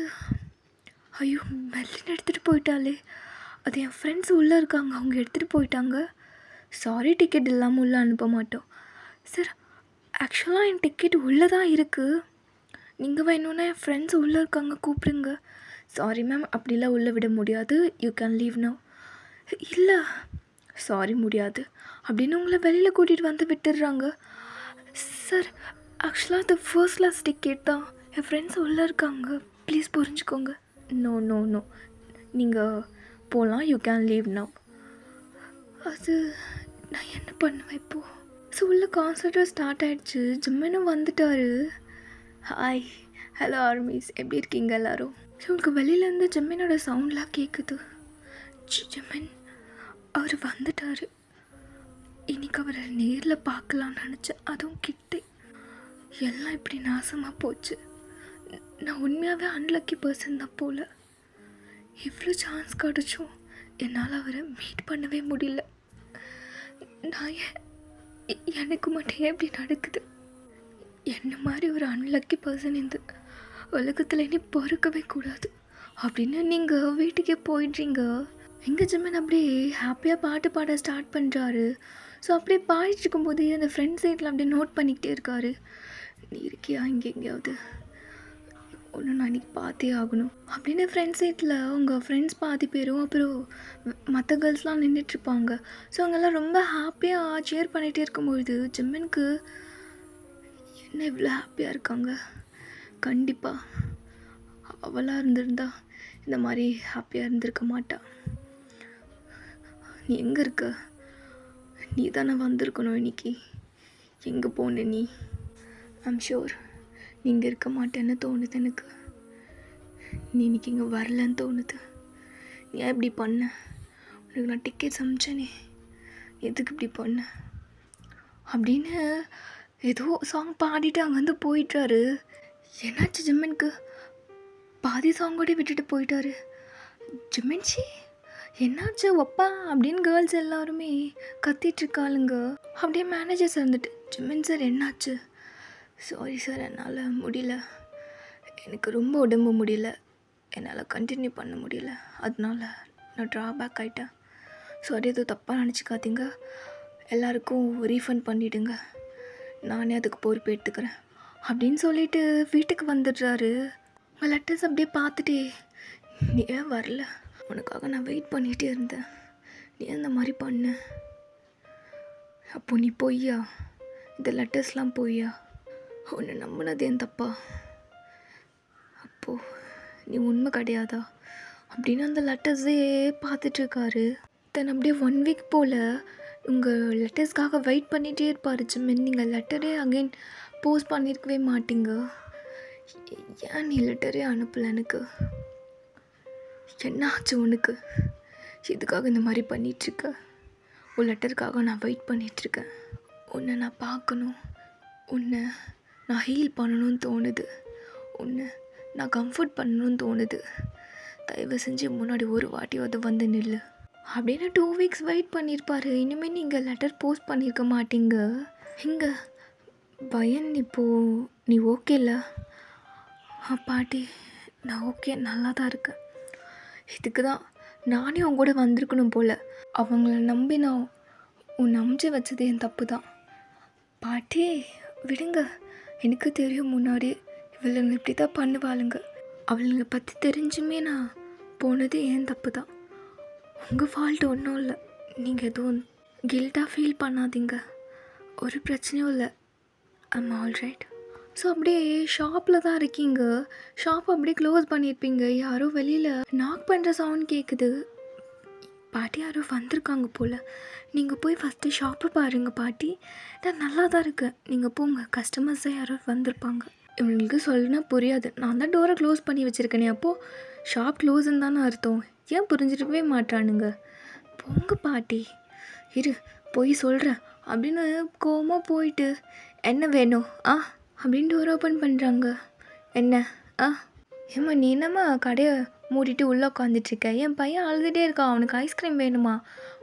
ஐயோ மெல்லின்னு எடுத்துகிட்டு போயிட்டாலே. அது என் ஃப்ரெண்ட்ஸ் உள்ளே இருக்காங்க, அவங்க எடுத்துகிட்டு போயிட்டாங்க. சாரி, டிக்கெட் இல்லாமல் உள்ளே அனுப்ப மாட்டோம். சார் ஆக்சுவலாக என் டிக்கெட் உள்ளே தான் இருக்குது. நீங்கள் வேணும்னா என் ஃப்ரெண்ட்ஸ் உள்ளே இருக்காங்க, கூப்பிடுங்க. சாரி மேம், அப்படிலாம் உள்ளே விட முடியாது. You can leave now. இல்லை சாரி முடியாது அப்படின்னு உங்களை வெளியில் கூட்டிகிட்டு வந்து விட்டுடுறாங்க. சார் ஆக்சுவலாக அது ஃபர்ஸ்ட் கிளாஸ் டிக்கெட் தான், என் ஃப்ரெண்ட்ஸ் உள்ளே இருக்காங்க, ப்ளீஸ் புரிஞ்சுக்கோங்க. நோ நோ நோ, நீங்கள் போகலாம், யூ கேன் லீவ் நவ். அது நான் என்ன பண்ணுவேன் இப்போது? ஸோ உள்ள கான்சர்ட்டும் ஸ்டார்ட் ஆகிடுச்சு. ஜிம்மனும் வந்துட்டார். ஹாய், ஹலோ ஆர்மிஸ், எப்படி இருக்கீங்க எல்லோரும்? ஸோ உங்களுக்கு வெளியிலேருந்து ஜிம்மனோட சவுண்ட்லாம் கேட்குது. ஜிம்மன் அவர் வந்துட்டார். இன்றைக்கி அவரை நேரில் பார்க்கலான்னு நினச்சேன், அதுவும் கிட்டே. எல்லாம் இப்படி நாசமாக போச்சு. நான் உண்மையாகவே அன்லக்கி பர்சன் தான் போல். இவ்வளோ சான்ஸ் கிடச்சும் என்னால் அவரை மீட் பண்ணவே முடியல. நான் எனக்கு மட்டும் ஏன் இப்படி நடக்குது? என்ன மாதிரி ஒரு அன்லக்கி பர்சன் இந்த உலகத்தில் இனி பொறுக்கவே கூடாது அப்படின்னு நீங்கள் வீட்டுக்கே போயிடுறீங்க. எங்கள் ஜிம்மன் அப்படியே ஹாப்பியாக பாட்டு பாட ஸ்டார்ட் பண்ணுறாரு. ஸோ அப்படியே பாடிட்டு இருக்கும்போது அந்த ஃப்ரெண்ட் சைடில் அப்படியே நோட் பண்ணிக்கிட்டே இருக்காரு. நீ இருக்கியா இங்கே எங்கேயாவது? ஒன்று நான் இன்றைக்கி பார்த்தே ஆகணும் அப்படின்னு ஃப்ரெண்ட் சைட்டில் உங்கள் ஃப்ரெண்ட்ஸ் பாதி பேரும் அப்புறம் மற்ற கேர்ள்ஸ்லாம் நின்றுட்டுருப்பாங்க. ஸோ அவங்கெல்லாம் ரொம்ப ஹாப்பியாக சேர் பண்ணிகிட்டே இருக்கும்பொழுது ஜிம்மனுக்கு என்ன இவ்வளோ ஹாப்பியாக இருக்காங்க. கண்டிப்பாக அவளாக இருந்திருந்தா இந்த மாதிரி ஹாப்பியாக இருந்திருக்க மாட்டா. நீ எங்கே இருக்க? நீ தானே வந்திருக்கணும் இன்னைக்கு. எங்கே போன நீ? ஐம் ஷூர் நீங்கள் இருக்க மாட்டேன்னு தோணுது எனக்கு. நீ இன்னைக்கு இங்கே வரலன்னு தோணுது. நீ ஏன் இப்படி பண்ண? உனக்கு நான் டிக்கெட்ஸ் அனுப்பிச்சேனே, எதுக்கு இப்படி பண்ண அப்படின்னு ஏதோ சாங் பாடிட்டு அங்கேருந்து போயிட்டாரு. என்னாச்சு ஜிம்மனுக்கு? பாதி சாங்கோட விட்டுட்டு போயிட்டாரு. ஜிம்மன்ஷி என்னாச்சு ஒப்பா அப்படின்னு கேர்ள்ஸ் எல்லாருமே கத்திட்டுருக்காளுங்க. அப்படியே மேனேஜர்ஸ் இருந்துட்டு, ஜிம்மன் சார் என்னாச்சு? சாரி சார், என்னால் முடியல, எனக்கு ரொம்ப உடம்பு முடியல, என்னால் கண்டினியூ பண்ண முடியல, அதனால நான் ட்ராபேக் ஆகிட்டேன். சாரி, எதுவும் தப்பாக நினச்சிக்காதீங்க, எல்லாருக்கும் ரீஃபண்ட் பண்ணிவிடுங்க, நானே அதுக்கு பொறுப்பு எடுத்துக்கிறேன் அப்படின்னு சொல்லிட்டு வீட்டுக்கு வந்துடுறாரு. உங்கள் லெட்டர்ஸ் அப்படியே பார்த்துட்டே, நீ ஏன் வரல? உனக்காக நான் வெயிட் பண்ணிகிட்டே இருந்தேன், நீ அந்த மாதிரி பண்ண. அப்போ நீ பொய்யா? இந்த லெட்டர்ஸ்லாம் பொய்யா? உன்னை நம்பினது என் தப்பா? அப்போது நீ உண்மை கிடையாதா அப்படின்னு அந்த லெட்டர்ஸே பார்த்துட்ருக்காரு. தென் அப்படியே 1 வீக் போல் உங்கள் லெட்டர்ஸ்க்காக வெயிட் பண்ணிகிட்டே இருப்பார் ஜிம்மன். நீங்கள் லெட்டரே அகெயின் போஸ்ட் பண்ணியிருக்கவே மாட்டீங்க. ஏன் நீ லெட்டரே அனுப்பலை எனக்கு? என்ன ஆச்சு உனக்கு? இதுக்காக இந்த மாதிரி பண்ணிகிட்ருக்க? உன் லெட்டருக்காக நான் வெயிட் பண்ணிகிட்ருக்கேன். உன்னை நான் பார்க்கணும், உன்னை நான் ஹீல் பண்ணணும்னு தோணுது, உன்னை நான் கம்ஃபர்ட் பண்ணணும்னு தோணுது. தயவு செஞ்சு முன்னாடி ஒரு வாட்டி வந்து நில்லு அப்படின்னு 2 வீக்ஸ் வெயிட் பண்ணியிருப்பார். இனிமேல் நீங்கள் லெட்டர் போஸ்ட் பண்ணியிருக்க மாட்டீங்க. எங்கே பயன் இப்போது நீ ஓகே இல்லை? பாட்டி நான் ஓகே, நல்லா தான் இருக்கேன். இதுக்கு தான் நானே அவங்க கூட வந்திருக்கணும் போல். அவங்கள நம்பி நான் உன்னை அமுச்சு வச்சது என் தப்பு தான். பாட்டி விடுங்க, எனக்கு தெரியும் முன்னாடி இவளுங்க இப்படி தான் பண்ணுவாளுங்க. அவளுங்களை பற்றி தெரிஞ்சுமே நான் போனது என் தப்பு தான். உங்கள் ஃபால்ட் ஒன்றும் இல்லை. நீங்கள் எதுவும் கில்ட்டாக ஃபீல் பண்ணாதீங்க. ஒரு பிரச்சனையும் இல்லை. I'm alright. ஸோ அப்படியே ஷாப்பில் தான் இருக்கீங்க. ஷாப் அப்படியே க்ளோஸ் பண்ணியிருப்பீங்க. யாரோ வெளியில் நாக் பண்ணுற சவுண்ட் கேட்குது. பாட்டி யாரோ வந்திருக்காங்க போல். நீங்கள் போய் ஃபஸ்ட்டு ஷாப்பை பாருங்கள் பாட்டி. நான் நல்லா தான் இருக்கேன், நீங்கள் போங்க. கஸ்டமர்ஸ் தான் யாரோ வந்திருப்பாங்க. இவங்களுக்கு சொல்லுனா புரியாது. நான் தான் டோரை க்ளோஸ் பண்ணி வச்சுருக்கேனே. அப்போது ஷாப் க்ளோஸ்ன்னு தானே அர்த்தம். ஏன் புரிஞ்சிடவே மாட்டானுங்க? போங்க பாட்டி. இரு போய் சொல்கிறேன் அப்படின்னு கோவமாக போயிட்டு, என்ன வேணும் அப்படின்னு டோர் ஓப்பன் பண்ணுறாங்க. என்ன ஏம்மா நீ என்னம்மா கடையை மூடிட்டு உள்ளே உட்காந்துட்ருக்க? என் பையன் அழுதுகிட்டே இருக்கான், அவனுக்கு ஐஸ்கிரீம் வேணுமா?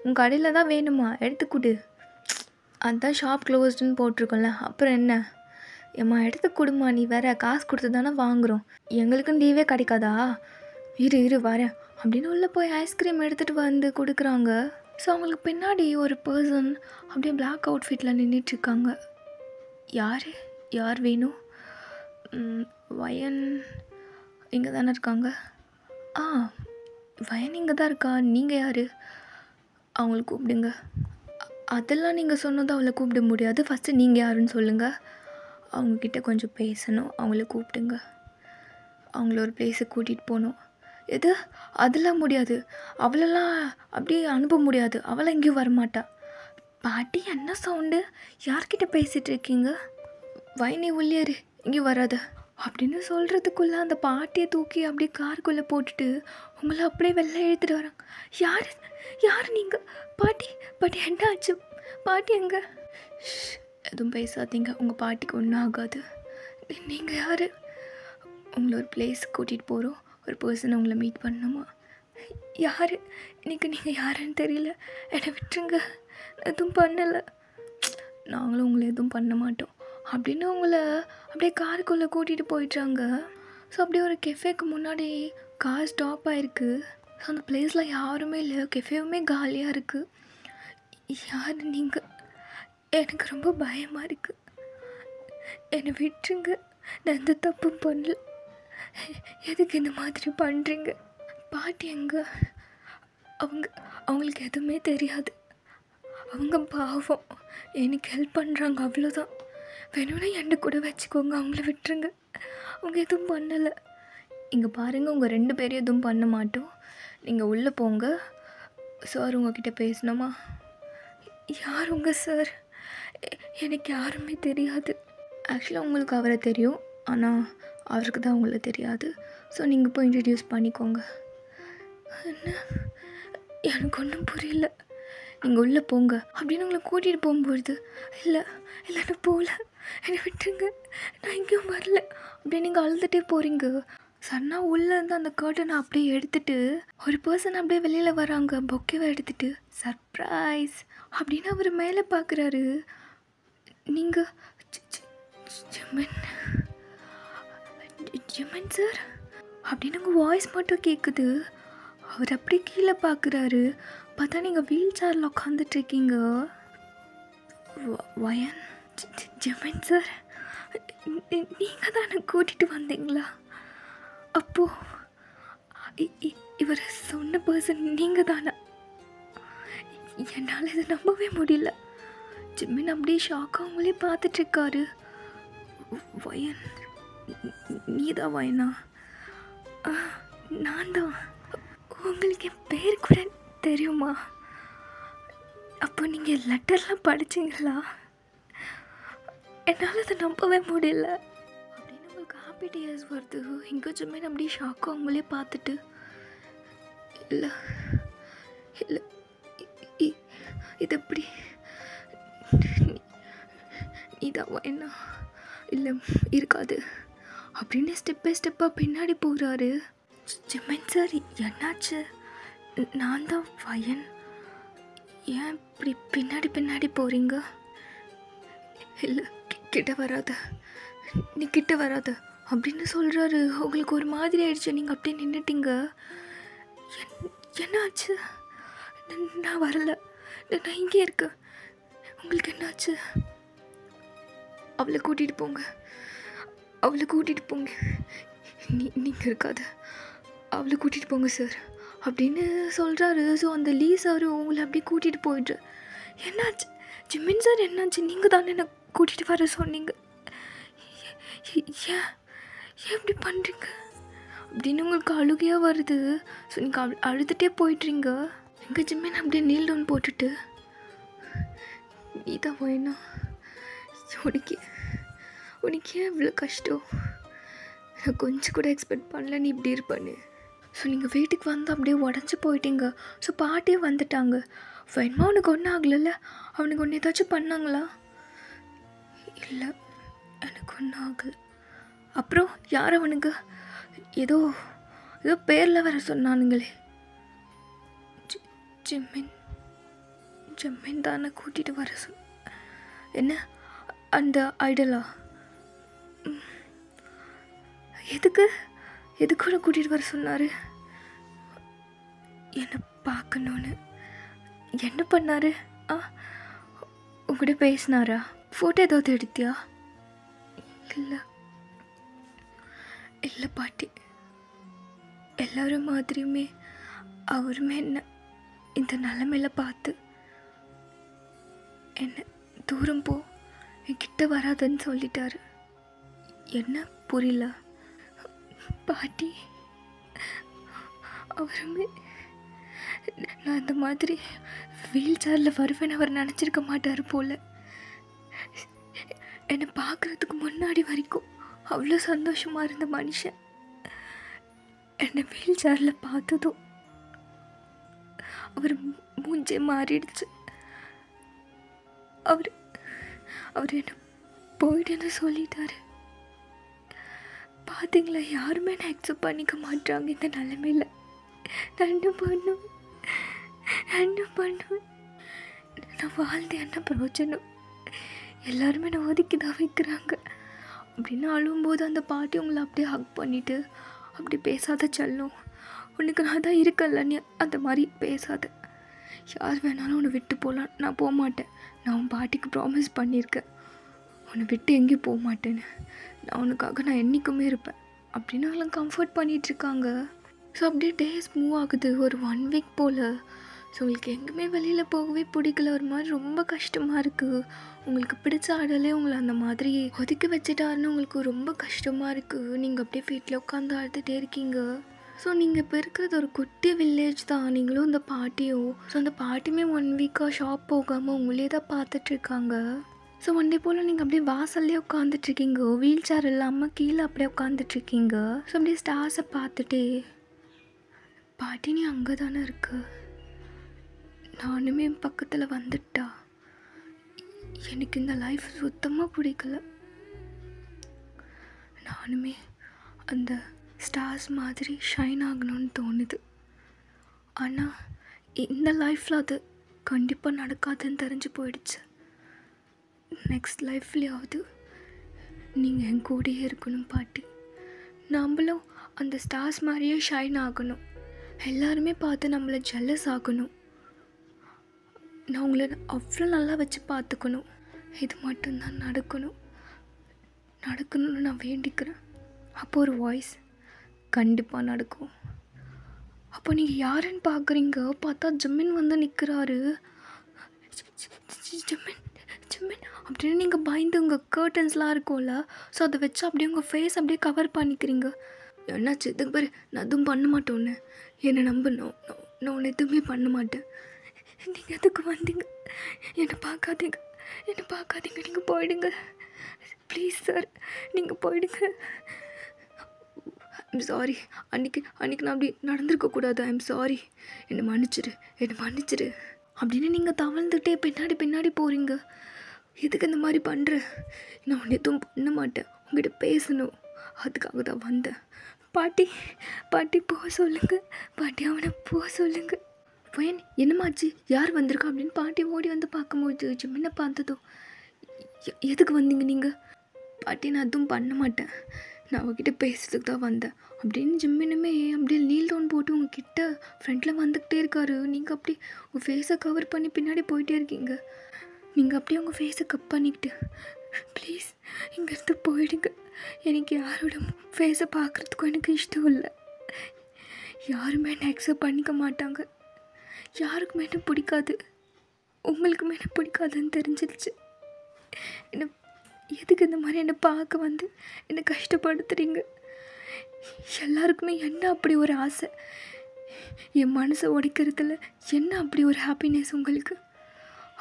உன் கடையில் தான் வேணுமா? எடுத்து கொடு. அதுதான் ஷாப் க்ளோஸ்டுன்னு போட்டிருக்கோம்ல, அப்புறம் என்ன? ஏம்மா எடுத்து கொடுமா, நீ வேற காசு கொடுத்து தானே வாங்குகிறோம். எங்களுக்கும் லீவே கிடைக்காதா? இரு வரேன் அப்படின்னு உள்ளே போய் ஐஸ்கிரீம் எடுத்துகிட்டு வந்து கொடுக்குறாங்க. ஸோ அவங்களுக்கு பின்னாடி ஒரு பர்சன் அப்படியே பிளாக் அவுட்ஃபிட்டில் நின்றுட்டுருக்காங்க. யார் வேணும்? வயன் இங்கே தானே இருக்காங்க. வயன் இங்கே தான் இருக்கா. நீங்கள் யார்? அவங்கள கூப்பிடுங்க. அதெல்லாம் நீங்கள் சொன்னதும் அவளை கூப்பிட முடியாது. ஃபஸ்ட்டு நீங்கள் யாருன்னு சொல்லுங்கள். அவங்கக்கிட்ட கொஞ்சம் பேசணும். அவங்கள கூப்பிடுங்க. அவங்கள ஒரு பிளேஸுக்கு கூட்டிகிட்டு போகணும். எது? அதெல்லாம் முடியாது. அவளெல்லாம் அப்படியே அனுப்ப முடியாது. அவளை எங்கேயும் வரமாட்டா. பாட்டி என்ன சவுண்டு? யார்கிட்ட பேசிகிட்டு இருக்கீங்க? வயனி உள்ளேரு, இங்கேயும் வராத அப்படின்னு சொல்கிறதுக்குள்ளே அந்த பாட்டியை தூக்கி அப்படியே காருக்குள்ளே போட்டுட்டு உங்களை அப்படியே வெளில இழுத்துட்டு வராங்க. யார் நீங்கள்? பாட்டி என்ன ஆச்சு? பாட்டி எங்கே? எதுவும் பேசாதீங்க, உங்கள் பாட்டிக்கு ஒன்றும் ஆகாது. நீங்கள் யார்? உங்களை ஒரு பிளேஸுக்கு கூட்டிகிட்டு போகிறோம். ஒரு பர்சனை உங்களை மீட் பண்ணணுமா? யார்? இன்றைக்கி நீங்கள் யாருன்னு தெரியல, என்னை விட்டுருங்க. எதுவும் பண்ணலை. நாங்களும் உங்களை எதுவும் பண்ண மாட்டோம் அப்படின்னு உங்களை அப்படியே காருக்குள்ளே கூட்டிகிட்டு போயிட்டாங்க. ஸோ அப்படியே ஒரு கெஃபேக்கு முன்னாடி கார் ஸ்டாப் ஆகிருக்கு. ஸோ அந்த பிளேஸில் யாருமே இல்லை, கெஃபேவுமே காலியாக இருக்குது. யார் நீங்கள்? எனக்கு ரொம்ப பயமாக இருக்குது, என்னை விட்டுருங்க. நான் எந்த தப்பும் பண்ணல. எதுக்கு இந்த மாதிரி பண்ணுறீங்க? பாட்டி எங்க? அவங்களுக்கு எதுவுமே தெரியாது. அவங்க பாவம் எனக்கு ஹெல்ப் பண்ணுறாங்க, அவ்வளோதான். வேணும்னா என்னை கூட வச்சுக்கோங்க, அவங்கள விட்டுருங்க. அவங்க எதுவும் பண்ணலை. இங்கே பாருங்கள், உங்கள் 2 பேரும் எதுவும் பண்ண மாட்டோம். நீங்கள் உள்ளே போங்க. சார் உங்ககிட்ட பேசணுமா? யார் உங்கள் சார்? எனக்கு யாருமே தெரியாது. ஆக்சுவலாக உங்களுக்கு அவரை தெரியும், ஆனால் அவருக்கு தான் உங்களை தெரியாது. ஸோ நீங்கள் போய் இன்ட்ரடியூஸ் பண்ணிக்கோங்க. என்ன? எனக்கு ஒன்றும் புரியல. நீங்கள் உள்ளே போங்க அப்படின்னு உங்களை கூட்டிகிட்டு போகும்பொழுது, இல்லை நான் போகல, என்னை விட்டுருங்க, நான் எங்கேயும் வரல அப்படின்னு நீங்கள் அழுதுகிட்டே போகிறீங்க. சன்னா உள்ளே இருந்து அந்த கர்ட்டனை அப்படியே எடுத்துகிட்டு ஒரு பர்சன் அப்படியே வெளியில் வராங்க, பொக்கேவை எடுத்துகிட்டு. சர்ப்ரைஸ் அப்படின்னு அவர் மேலே பார்க்குறாரு. நீங்கள் ஜிமன் சார் அப்படின்னு உங்கள் வாய்ஸ் மட்டும் கேட்குது. அவர் அப்படியே கீழே பார்க்குறாரு. பார்த்தா நீங்கள் வீல் சேரில் உட்காந்துட்ருக்கீங்க. வயன், ஜிமன் சார் நீங்கள் தான் எனக்கு கூட்டிகிட்டு வந்தீங்களா? அப்போது இவர் சொன்ன பர்சன் நீங்கள் தானே? என்னால் இதை நம்பவே முடியல. ஜிமின் அப்படியே ஷாக்காக அவங்களே பார்த்துட்ருக்காரு. வயன், நீ தான் வயனா? நான் தான். உங்களுக்கு என் பேர் கூட தெரியுமா? அப்போ நீங்கள் லெட்டர்லாம் படிச்சிங்களா? என்னால் அதை நம்பவே முடியல அப்படின்னு உங்களுக்கு ஹாப்பி டேஸ் வருது. இங்கே ஜிமின் அப்படியே ஷாக்காக அவங்களே பார்த்துட்டு, இல்லை இது எப்படி? நீதான் வயனா? இல்லை இருக்காது அப்படின்னு ஸ்டெப் பை ஸ்டெப்பாக பின்னாடி போகிறாரு. ஜிமன் சார் என்னாச்சு? நான் தான் வயன். ஏன் இப்படி பின்னாடி போகிறீங்க? இல்லை கிட்ட வராத, நீ கிட்ட வராத அப்படின்னு சொல்கிறாரு. உங்களுக்கு ஒரு மாதிரி ஆயிடுச்சு. நீங்கள் அப்படியே நின்றுட்டீங்க. என்னாச்சு? நான் வரல, நான் இங்கே இருக்கேன். உங்களுக்கு என்னாச்சு? அவளை கூட்டிகிட்டு போங்க, அவளை கூட்டிகிட்டு போங்க, நீங்கள் இருக்காத, அவளை கூட்டிகிட்டு போங்க சார் அப்படின்னு சொல்கிறாரு. ஸோ அந்த லீ சார் உங்களை அப்படியே கூட்டிகிட்டு போயிட்டு, என்னாச்சு ஜிம்மின் சார், என்னாச்சு? நீங்கள் தானே என்ன கூட்டிகிட்டு வர சொன்னீங்க, ஏன் எப்படி பண்ணுறீங்க அப்படின்னு உங்களுக்கு அழுகையாக வருது. ஸோ நீங்கள் அழுதுகிட்டே போய்ட்றீங்க. எங்கள் ஜிம்மின் அப்படியே நீல் டவுன் போட்டுட்டு, நீ தான் வேணா, உனக்கு ஏன் இவ்வளோ கஷ்டம்? நான் கொஞ்சம் கூட எக்ஸ்பெக்ட் பண்ணல நீ இப்படி இருப்பான்னு. ஸோ நீங்கள் வீட்டுக்கு வந்து அப்படியே உடஞ்சி போயிட்டீங்க. ஸோ பாட்டியும் வந்துட்டாங்க. வேணுமா அவனுக்கு ஒன்றும் ஆகலைல்ல? அவனுக்கு ஒன்று ஏதாச்சும் பண்ணாங்களா? இல்லை, எனக்கு ஒன்றும் ஆகலை. அப்புறம் யார் அவனுக்கு ஏதோ பேரில் வேறு சொன்னானுங்களே, ஜிம்மின் தானே கூட்டிகிட்டு வர என்ன அந்த ஐடலா? எதுக்கு கூட கூட்டிகிட்டு வர சொன்னார்? என்னை பார்க்கணுன்னு. என்ன பண்ணார்? உங்கள்கிட்ட பேசினாரா? ஃபோட்டோ ஏதாவது எடுத்தியா? இல்லை பாட்டி, எல்லோரும் மாதிரியுமே அவருமே என்ன இந்த நிலமையில் பார்த்து என்ன தூரம் போ, என்கிட்ட வராதுன்னு சொல்லிட்டாரு. என்ன புரியல பாட்டி? அவருமே நான் இந்த மாதிரி வீல் சேரில் வருவேன்னு அவர் நினச்சிருக்க மாட்டார் போல். என்னை பார்க்குறதுக்கு முன்னாடி வரைக்கும் அவ்வளோ சந்தோஷமாக இருந்த மனுஷன் என்னை வீல் சேரில் பார்த்ததும் அவர் மூஞ்சே மாறிடுச்சு. அவர் என்ன போயிடுன்னு சொல்லிட்டாரு. பார்த்தீங்களா, யாருமே நான் அக்செப்ட் பண்ணிக்க மாட்டாங்க இந்த நிலைமையில். நான் என்ன பண்ணுவேன்? நான் வாழ்ந்து என்ன பிரயோஜனம்? எல்லாருமே நான் ஒதுக்கி தான் வைக்கிறாங்க அப்படின்னு அழும்போது அந்த பாட்டி உங்களை அப்படியே ஹக் பண்ணிவிட்டு, அப்படி பேசாத செல்லும், உனக்கு நான் தான் இருக்கல, நீ அந்த மாதிரி பேசாத, யார் வேணாலும் உன்னை விட்டு போகலாம், நான் போக மாட்டேன், நான் உன் பாட்டிக்கு ப்ராமிஸ் பண்ணியிருக்கேன், உன்னை விட்டு எங்கேயும் போக மாட்டேன்னு, நான் உனக்காக நான் என்றைக்குமே இருப்பேன் அப்படின்னு அவங்களாம் கம்ஃபர்ட் பண்ணிகிட்ருக்காங்க. ஸோ அப்படியே டேஸ் மூவ் ஆகுது ஒரு 1 வீக் போல். ஸோ உங்களுக்கு எங்கேயுமே வெளியில் போகவே பிடிக்கல, ஒரு மாதிரி ரொம்ப கஷ்டமாக இருக்குது. உங்களுக்கு பிடிச்ச ஆடலே உங்களை அந்த மாதிரி ஒதுக்கி வச்சுட்டாருன்னு உங்களுக்கு ரொம்ப கஷ்டமாக இருக்குது. நீங்கள் அப்படியே வீட்டில் உட்காந்து அழுதுகிட்டே இருக்கீங்க. ஸோ நீங்கள் இப்போ இருக்கிறது ஒரு குட்டி வில்லேஜ் தான், நீங்களும் இந்த பாட்டியும். ஸோ அந்த பாட்டியுமே 1 வீக்காக ஷாப் போகாமல் உங்களே தான் பார்த்துட்ருக்காங்க. ஸோ ஒன் டே போல் நீங்கள் அப்படியே வாசல்லே உட்காந்துட்ருக்கீங்க, வீல் சேர் இல்லாமல் கீழே அப்படியே உட்காந்துட்ருக்கீங்க. ஸோ அப்படியே ஸ்டார்ஸை பார்த்துட்டே, பாட்டி நீ அங்கே தானே இருக்கு, நானுமே பக்கத்தில் வந்துட்டா, எனக்கு இந்த லைஃப் சுத்தமாக பிடிக்கல, நானுமே அந்த ஸ்டார்ஸ் மாதிரி ஷைன் ஆகணும்னு தோணுது, ஆனால் இந்த லைஃப்பில் அது கண்டிப்பாக நடக்காதுன்னு தெரிஞ்சு போயிடுச்சு. நெக்ஸ்ட் லைஃப்லேயாவது நீங்கள் என் கூடயே இருக்கணும் பாட்டி, நம்மளும் அந்த ஸ்டார்ஸ் மாதிரியே ஷைன் ஆகணும், எல்லாருமே பார்த்து நம்மளை ஜெல்லஸ் ஆகணும், நான் உங்களை அவ்வளோ நல்லா வச்சு பார்த்துக்கணும், இது மட்டும்தான் நடக்கணும்னு நான் வேண்டிக்கிறேன். அப்போ ஒரு வாய்ஸ், கண்டிப்பாக நடக்கும். அப்போ நீங்கள் யாருன்னு பார்க்குறீங்க, பார்த்தா ஜிம்மின் வந்து நிற்கிறாரு. ஜிம்மின் அப்படின்னு நீங்கள் பயந்து உங்கள் கர்டன்ஸ்லாம் இருக்கும்ல, ஸோ அதை வச்சு அப்படியே உங்கள் ஃபேஸ் அப்படியே கவர் பண்ணிக்கிறீங்க. என்னாச்சு? இதுக்கு பேர் நான் எதுவும் பண்ண மாட்டேன்னு என்னை நம்பணும், நான் ஒன்று எதுவுமே பண்ண மாட்டேன், நீங்கள் எதுக்கு வந்தீங்க? என்னை பார்க்காதீங்க, நீங்கள் போயிடுங்க ப்ளீஸ் சார், நீங்கள் போயிடுங்க. ஐம் சாரி, அன்றைக்கி நான் அப்படி நடந்திருக்கக்கூடாது, ஐம் சாரி, என்னை மன்னிச்சிடு அப்படின்னு நீங்கள் தவழ்ந்துட்டே பின்னாடி போகிறீங்க. எதுக்கு இந்த மாதிரி பண்ணுற? நான் ஒன்று எதுவும் பண்ண மாட்டேன், உங்கள்கிட்ட பேசணும், அதுக்காக தான் வந்தேன். பாட்டி போக சொல்லுங்கள், பாட்டி அவனை போக சொல்லுங்கள். பையன் என்னமாச்சு, யார் வந்திருக்கா அப்படின்னு பாட்டி ஓடி வந்து பார்க்கும்போது ஜிம்மினை பார்த்ததும், எதுக்கு வந்தீங்க நீங்கள்? பாட்டி நான் எதுவும் பண்ண மாட்டேன், நான் அவகிட்ட பேசுறதுக்கு தான் வந்தேன் அப்படின்னு ஜிம்மினுமே அப்படியே நீல் டவுன் போட்டு உங்ககிட்ட ஃப்ரண்ட்டில் வந்துக்கிட்டே இருக்காரு. நீங்கள் அப்படி உங்கள் ஃபேஸை கவர் பண்ணி பின்னாடி போயிட்டே இருக்கீங்க. நீங்கள் அப்படியே உங்கள் ஃபேஸை கட் பண்ணிக்கிட்டு ப்ளீஸ் இங்கேருந்து போயிடுங்க. எனக்கு யாரோட ஃபேஸை பார்க்குறதுக்கும் எனக்கு இஷ்டம் இல்லை. யாருமே என்னை அக்செப்ட் பண்ணிக்க மாட்டாங்க. யாருக்குமே என்ன பிடிக்காது. உங்களுக்குமே என்ன பிடிக்காதுன்னு தெரிஞ்சிருச்சு. என்ன எதுக்கு இந்த மாதிரி என்னை பார்க்க வந்து என்னை கஷ்டப்படுத்துகிறீங்க? எல்லாருக்குமே என்ன அப்படி ஒரு ஆசை? என் மனசை உடைக்கிறதுல என்ன அப்படி ஒரு ஹாப்பினஸ் உங்களுக்கு?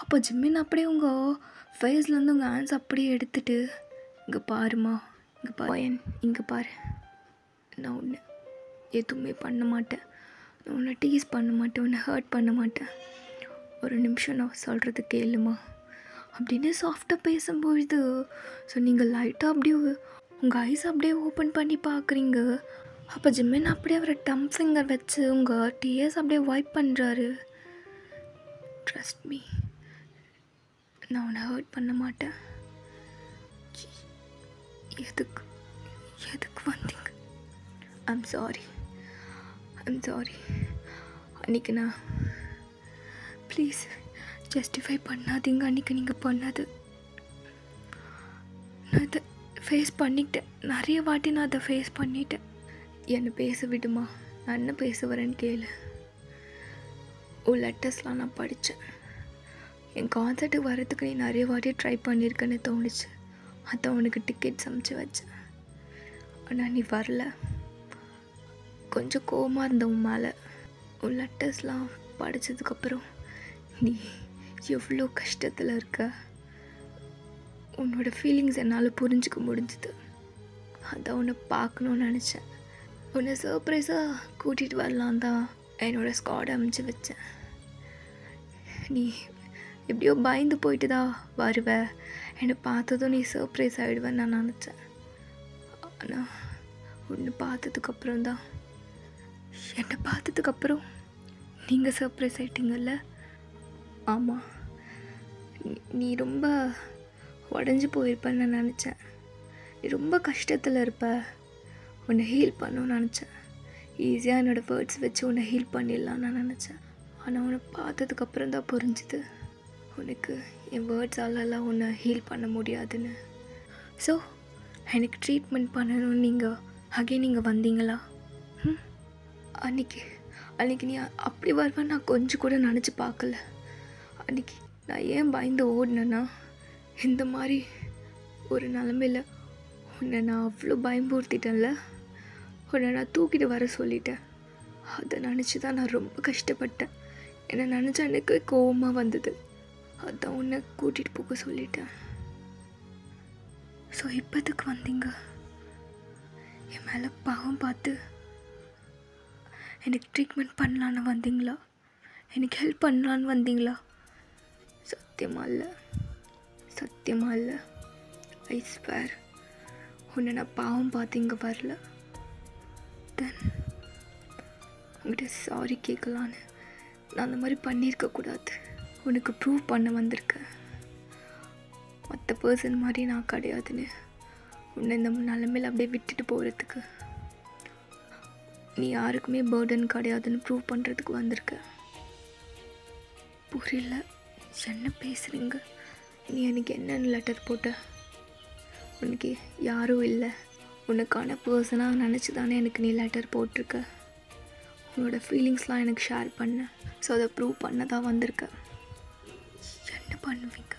அப்போ ஜிம்மின் அப்படியே உங்கள் ஃபேஸ்லேருந்து உங்கள் ஹேண்ட்ஸ் அப்படியே எடுத்துகிட்டு இங்கே பாருமா, இங்கே பாயன், இங்கே பாரு, நான் ஒன்று எதுவுமே பண்ண மாட்டேன், நான் உன்னை டீஸ் பண்ண மாட்டேன், உன்னை ஹர்ட் பண்ண மாட்டேன், ஒரு நிமிஷம் நான் சொல்கிறது கேளுமா அப்படின்னு சாஃப்டாக பேசும்பொழுது ஸோ நீங்கள் லைட்டாக அப்படியே உங்கள் ஐஸ் அப்படியே ஓப்பன் பண்ணி பார்க்குறீங்க. அப்போ ஜிம்மின் அப்படியே அவரை டம் ஃபிங்கர் வச்சு உங்கள் டியர்ஸ் அப்படியே வைப் பண்ணுறாரு. ட்ரஸ்ட் மீ, நான் உன்னை ஹர்ட் பண்ண மாட்டேன். எதுக்கு எதுக்கு வந்தீங்க? ஐம் சாரி அன்றைக்கி நான் ப்ளீஸ் ஜஸ்டிஃபை பண்ணாதீங்க. அன்றைக்கி நீங்கள் பண்ணது நான் அதை ஃபேஸ் பண்ணிக்கிட்டேன். நிறைய வாட்டி நான் அதை ஃபேஸ் பண்ணிட்டேன். என்னை பேச விடுமா, நான் என்ன பேச வரேன்னு கேளு. லெட்டர்ஸ்லாம் நான் படித்தேன். என் கான்சர்ட்டுக்கு வர்றதுக்கு நீ நிறைய வாட்டி ட்ரை பண்ணியிருக்கேன்னு தோணுச்சு. அதான் உனக்கு டிக்கெட்ஸ் அமுச்சு வச்சேன். ஆனால் நீ வரல. கொஞ்சம் கோவமாக இருந்த உன் மேலே. உன் லெட்டர்ஸ்லாம் படித்ததுக்கப்புறம் நீ எவ்வளோ கஷ்டத்தில் இருக்க, உன்னோட ஃபீலிங்ஸ் என்னால் புரிஞ்சிக்க முடிஞ்சுது. அதான் உன்னை பார்க்கணுன்னு நினச்சேன். உன்னை சர்ப்ரைஸாக கூட்டிகிட்டு வரலாம் தான் என்னோடய ஸ்குவாட் அமுச்சு வச்சேன். நீ எப்படியோ பயந்து போயிட்டு தான் வருவ, என்னை பார்த்ததும் நீ சர்ப்ரைஸ் ஆகிடுவேன்னு நான் நினச்சேன். ஆனால் ஒன்று பார்த்ததுக்கப்புறம் தான், என்னை பார்த்ததுக்கப்புறம் நீங்கள் சர்ப்ரைஸ் ஆகிட்டீங்கல்ல. ஆமாம், நீ ரொம்ப உடஞ்சி போயிருப்பேன்னு நான் நினச்சேன். நீ ரொம்ப கஷ்டத்தில் இருப்ப, உன்னை ஹீல் பண்ணணும்னு நினச்சேன். ஈஸியாக என்னோடய வேர்ட்ஸ் வச்சு உன்னை ஹீல் பண்ணிடலான்னு நான் நினச்சேன். ஆனால் உன்னை பார்த்ததுக்கப்புறம் தான் புரிஞ்சுது உனக்கு என் வேர்ட்ஸாலெல்லாம் உன்னை ஹீல் பண்ண முடியாதுன்னு. ஸோ எனக்கு ட்ரீட்மெண்ட் பண்ணணும்னு நீங்கள் வந்தீங்களா? அன்றைக்கி நீ அப்படி வருவேன் நான் கொஞ்சம் கூட நினச்சி பார்க்கல. அன்றைக்கி நான் ஏன் பயந்து ஓடினேன்னா, இந்த மாதிரி ஒரு நிலமையில் உன்னை நான் அவ்வளோ பயம்படுத்திட்டேன்ல, உன்னை நான் தூக்கிட்டு வர சொல்லிட்டேன். அதை நினச்சி தான் நான் ரொம்ப கஷ்டப்பட்டேன். என்னை நினச்ச எனக்கு கோவமாக வந்தது. அதான் உன்னை கூட்டிகிட்டு போக சொல்லிட்டேன். ஸோ இப்போதுக்கு வந்தீங்க? என் மேலே பாவம் பார்த்து எனக்கு ட்ரீட்மெண்ட் பண்ணலான்னு வந்தீங்களா? எனக்கு ஹெல்ப் பண்ணலான்னு வந்தீங்களா? சத்தியமாக இல்லை. ஐ ஸ்வேர் உன்னை நான் பாவம் பார்த்து இங்கே வரல. தென் உங்கள்கிட்ட சாரி கேட்கலான்னு நான் அந்த மாதிரி பண்ணியிருக்கக்கூடாது. உனக்கு ப்ரூவ் பண்ண வந்திருக்கேன். மற்ற பர்சன் மாதிரி நான் கிடையாதுன்னு உன்னை இந்த நிலமையில் அப்படியே விட்டுட்டு போகிறதுக்கு, நீ யாருக்குமே பேர்டன் கிடையாதுன்னு ப்ரூவ் பண்ணுறதுக்கு வந்திருக்க. புரியல, என்ன பேசுகிறீங்க? நீ எனக்கு என்னென்ன லெட்டர் போட்ட? உனக்கு யாரும் இல்லை, உனக்கான பர்சனாக நினச்சி தானே எனக்கு நீ லெட்டர் போட்டிருக்க. உன்னோட ஃபீலிங்ஸ்லாம் எனக்கு ஷேர் பண்ண. ஸோ அதை ப்ரூவ் பண்ண தான் வந்திருக்க. என்ன பண்ணுவீங்க?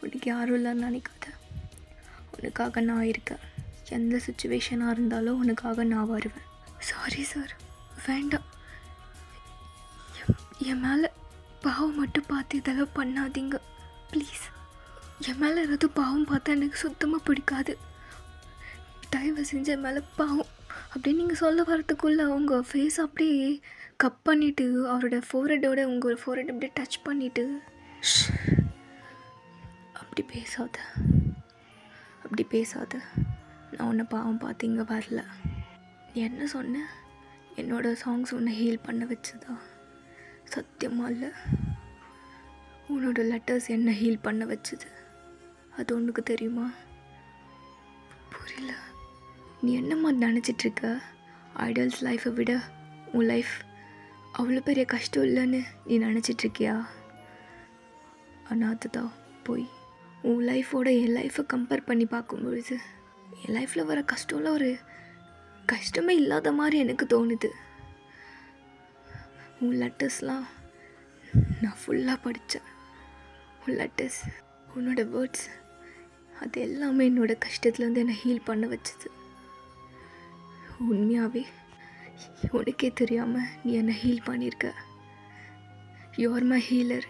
உனக்கு யாரும் இல்லைன்னு நினைக்காத. உனக்காக நான் இருக்கேன். எந்த சுச்சுவேஷனாக இருந்தாலும் உனக்காக நான் வருவேன். சாரி சார், வேண்டாம். என் மேலே பாவம் மட்டும் பார்த்து இதெல்லாம் பண்ணாதீங்க ப்ளீஸ். என் மேலே ஏதாவது பாவம் பார்த்தா எனக்கு சுத்தமாக பிடிக்காது. தயவு செஞ்சு என் மேலே பாவம் அப்படின்னு நீங்கள் சொல்ல வரத்துக்குள்ளே உங்கள் ஃபேஸ் அப்படியே கப் பண்ணிவிட்டு அவரோட ஃபோர்ஹெட்டோட உங்கள் ஃபோர்ஹெட் அப்படியே டச் பண்ணிவிட்டு, அப்படி பேசாத. நான் உன்னை பாவம் பார்த்து இங்கே வரல. நீ என்ன சொன்ன? என்னோடய சாங்ஸ் உன்னை ஹீல் பண்ண வச்சதா? சத்தியமாக இல்லை. உன்னோட லெட்டர்ஸ் என்ன ஹீல் பண்ண வச்சது, அது உனக்கு தெரியுமா? புரியல. நீ என்னம்மா நினச்சிட்ருக்க? ஐடல்ஸ் லைஃப்பை விட உன் லைஃப் அவ்வளோ பெரிய கஷ்டம் இல்லைன்னு நீ நினச்சிட்ருக்கியா? ஆனால் அதுதான் போய் உன் லைஃபோட என் லைஃப்பை கம்பேர் பண்ணி பார்க்கும்பொழுது என் லைஃப்பில் வர கஷ்டம்லாம் ஒரு கஷ்டமே இல்லாத மாதிரி எனக்கு தோணுது. உன் லெட்டர்ஸ்லாம் நான் ஃபுல்லாக படித்தேன். உன் லெட்டர்ஸ், உன்னோட வேர்ட்ஸ், அது எல்லாமே என்னோடய கஷ்டத்துலேருந்து என்னை ஹீல் பண்ண வச்சது. உண்மையாகவே உனக்கே தெரியாமல் நீ என்னை ஹீல் பண்ணியிருக்க. You are my healer.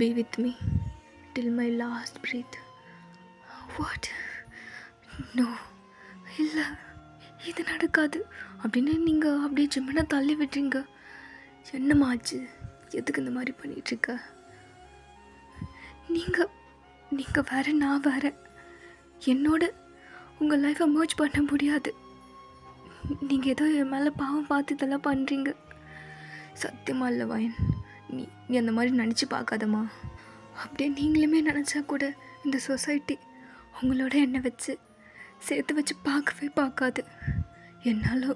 Be with me till my last breath. What? No, இல்லை, இது நடக்காது அப்படின்னு நீங்கள் அப்படியே ஜிம்மனை தள்ளி விட்டுறீங்க. என்னமாச்சு? எதுக்கு இந்த மாதிரி பண்ணிகிட்ருக்க? நீங்கள் வேறு, நான் வேறு. என்னோட உங்கள் லைஃப்பை மர்ஜ் பண்ண முடியாது. நீங்கள் ஏதோ என் மேலே பாவம் பார்த்து இதெல்லாம் பண்ணுறீங்க. சத்தியமாக இல்லை வாயன், நீ அந்த மாதிரி நினச்சி பார்க்காதம்மா. அப்படியே நீங்களுமே நினச்சா கூட இந்த சொசைட்டி உங்களோட என்னை வச்சு சேர்த்து வச்சு பார்க்கவே பார்க்காது. என்னால்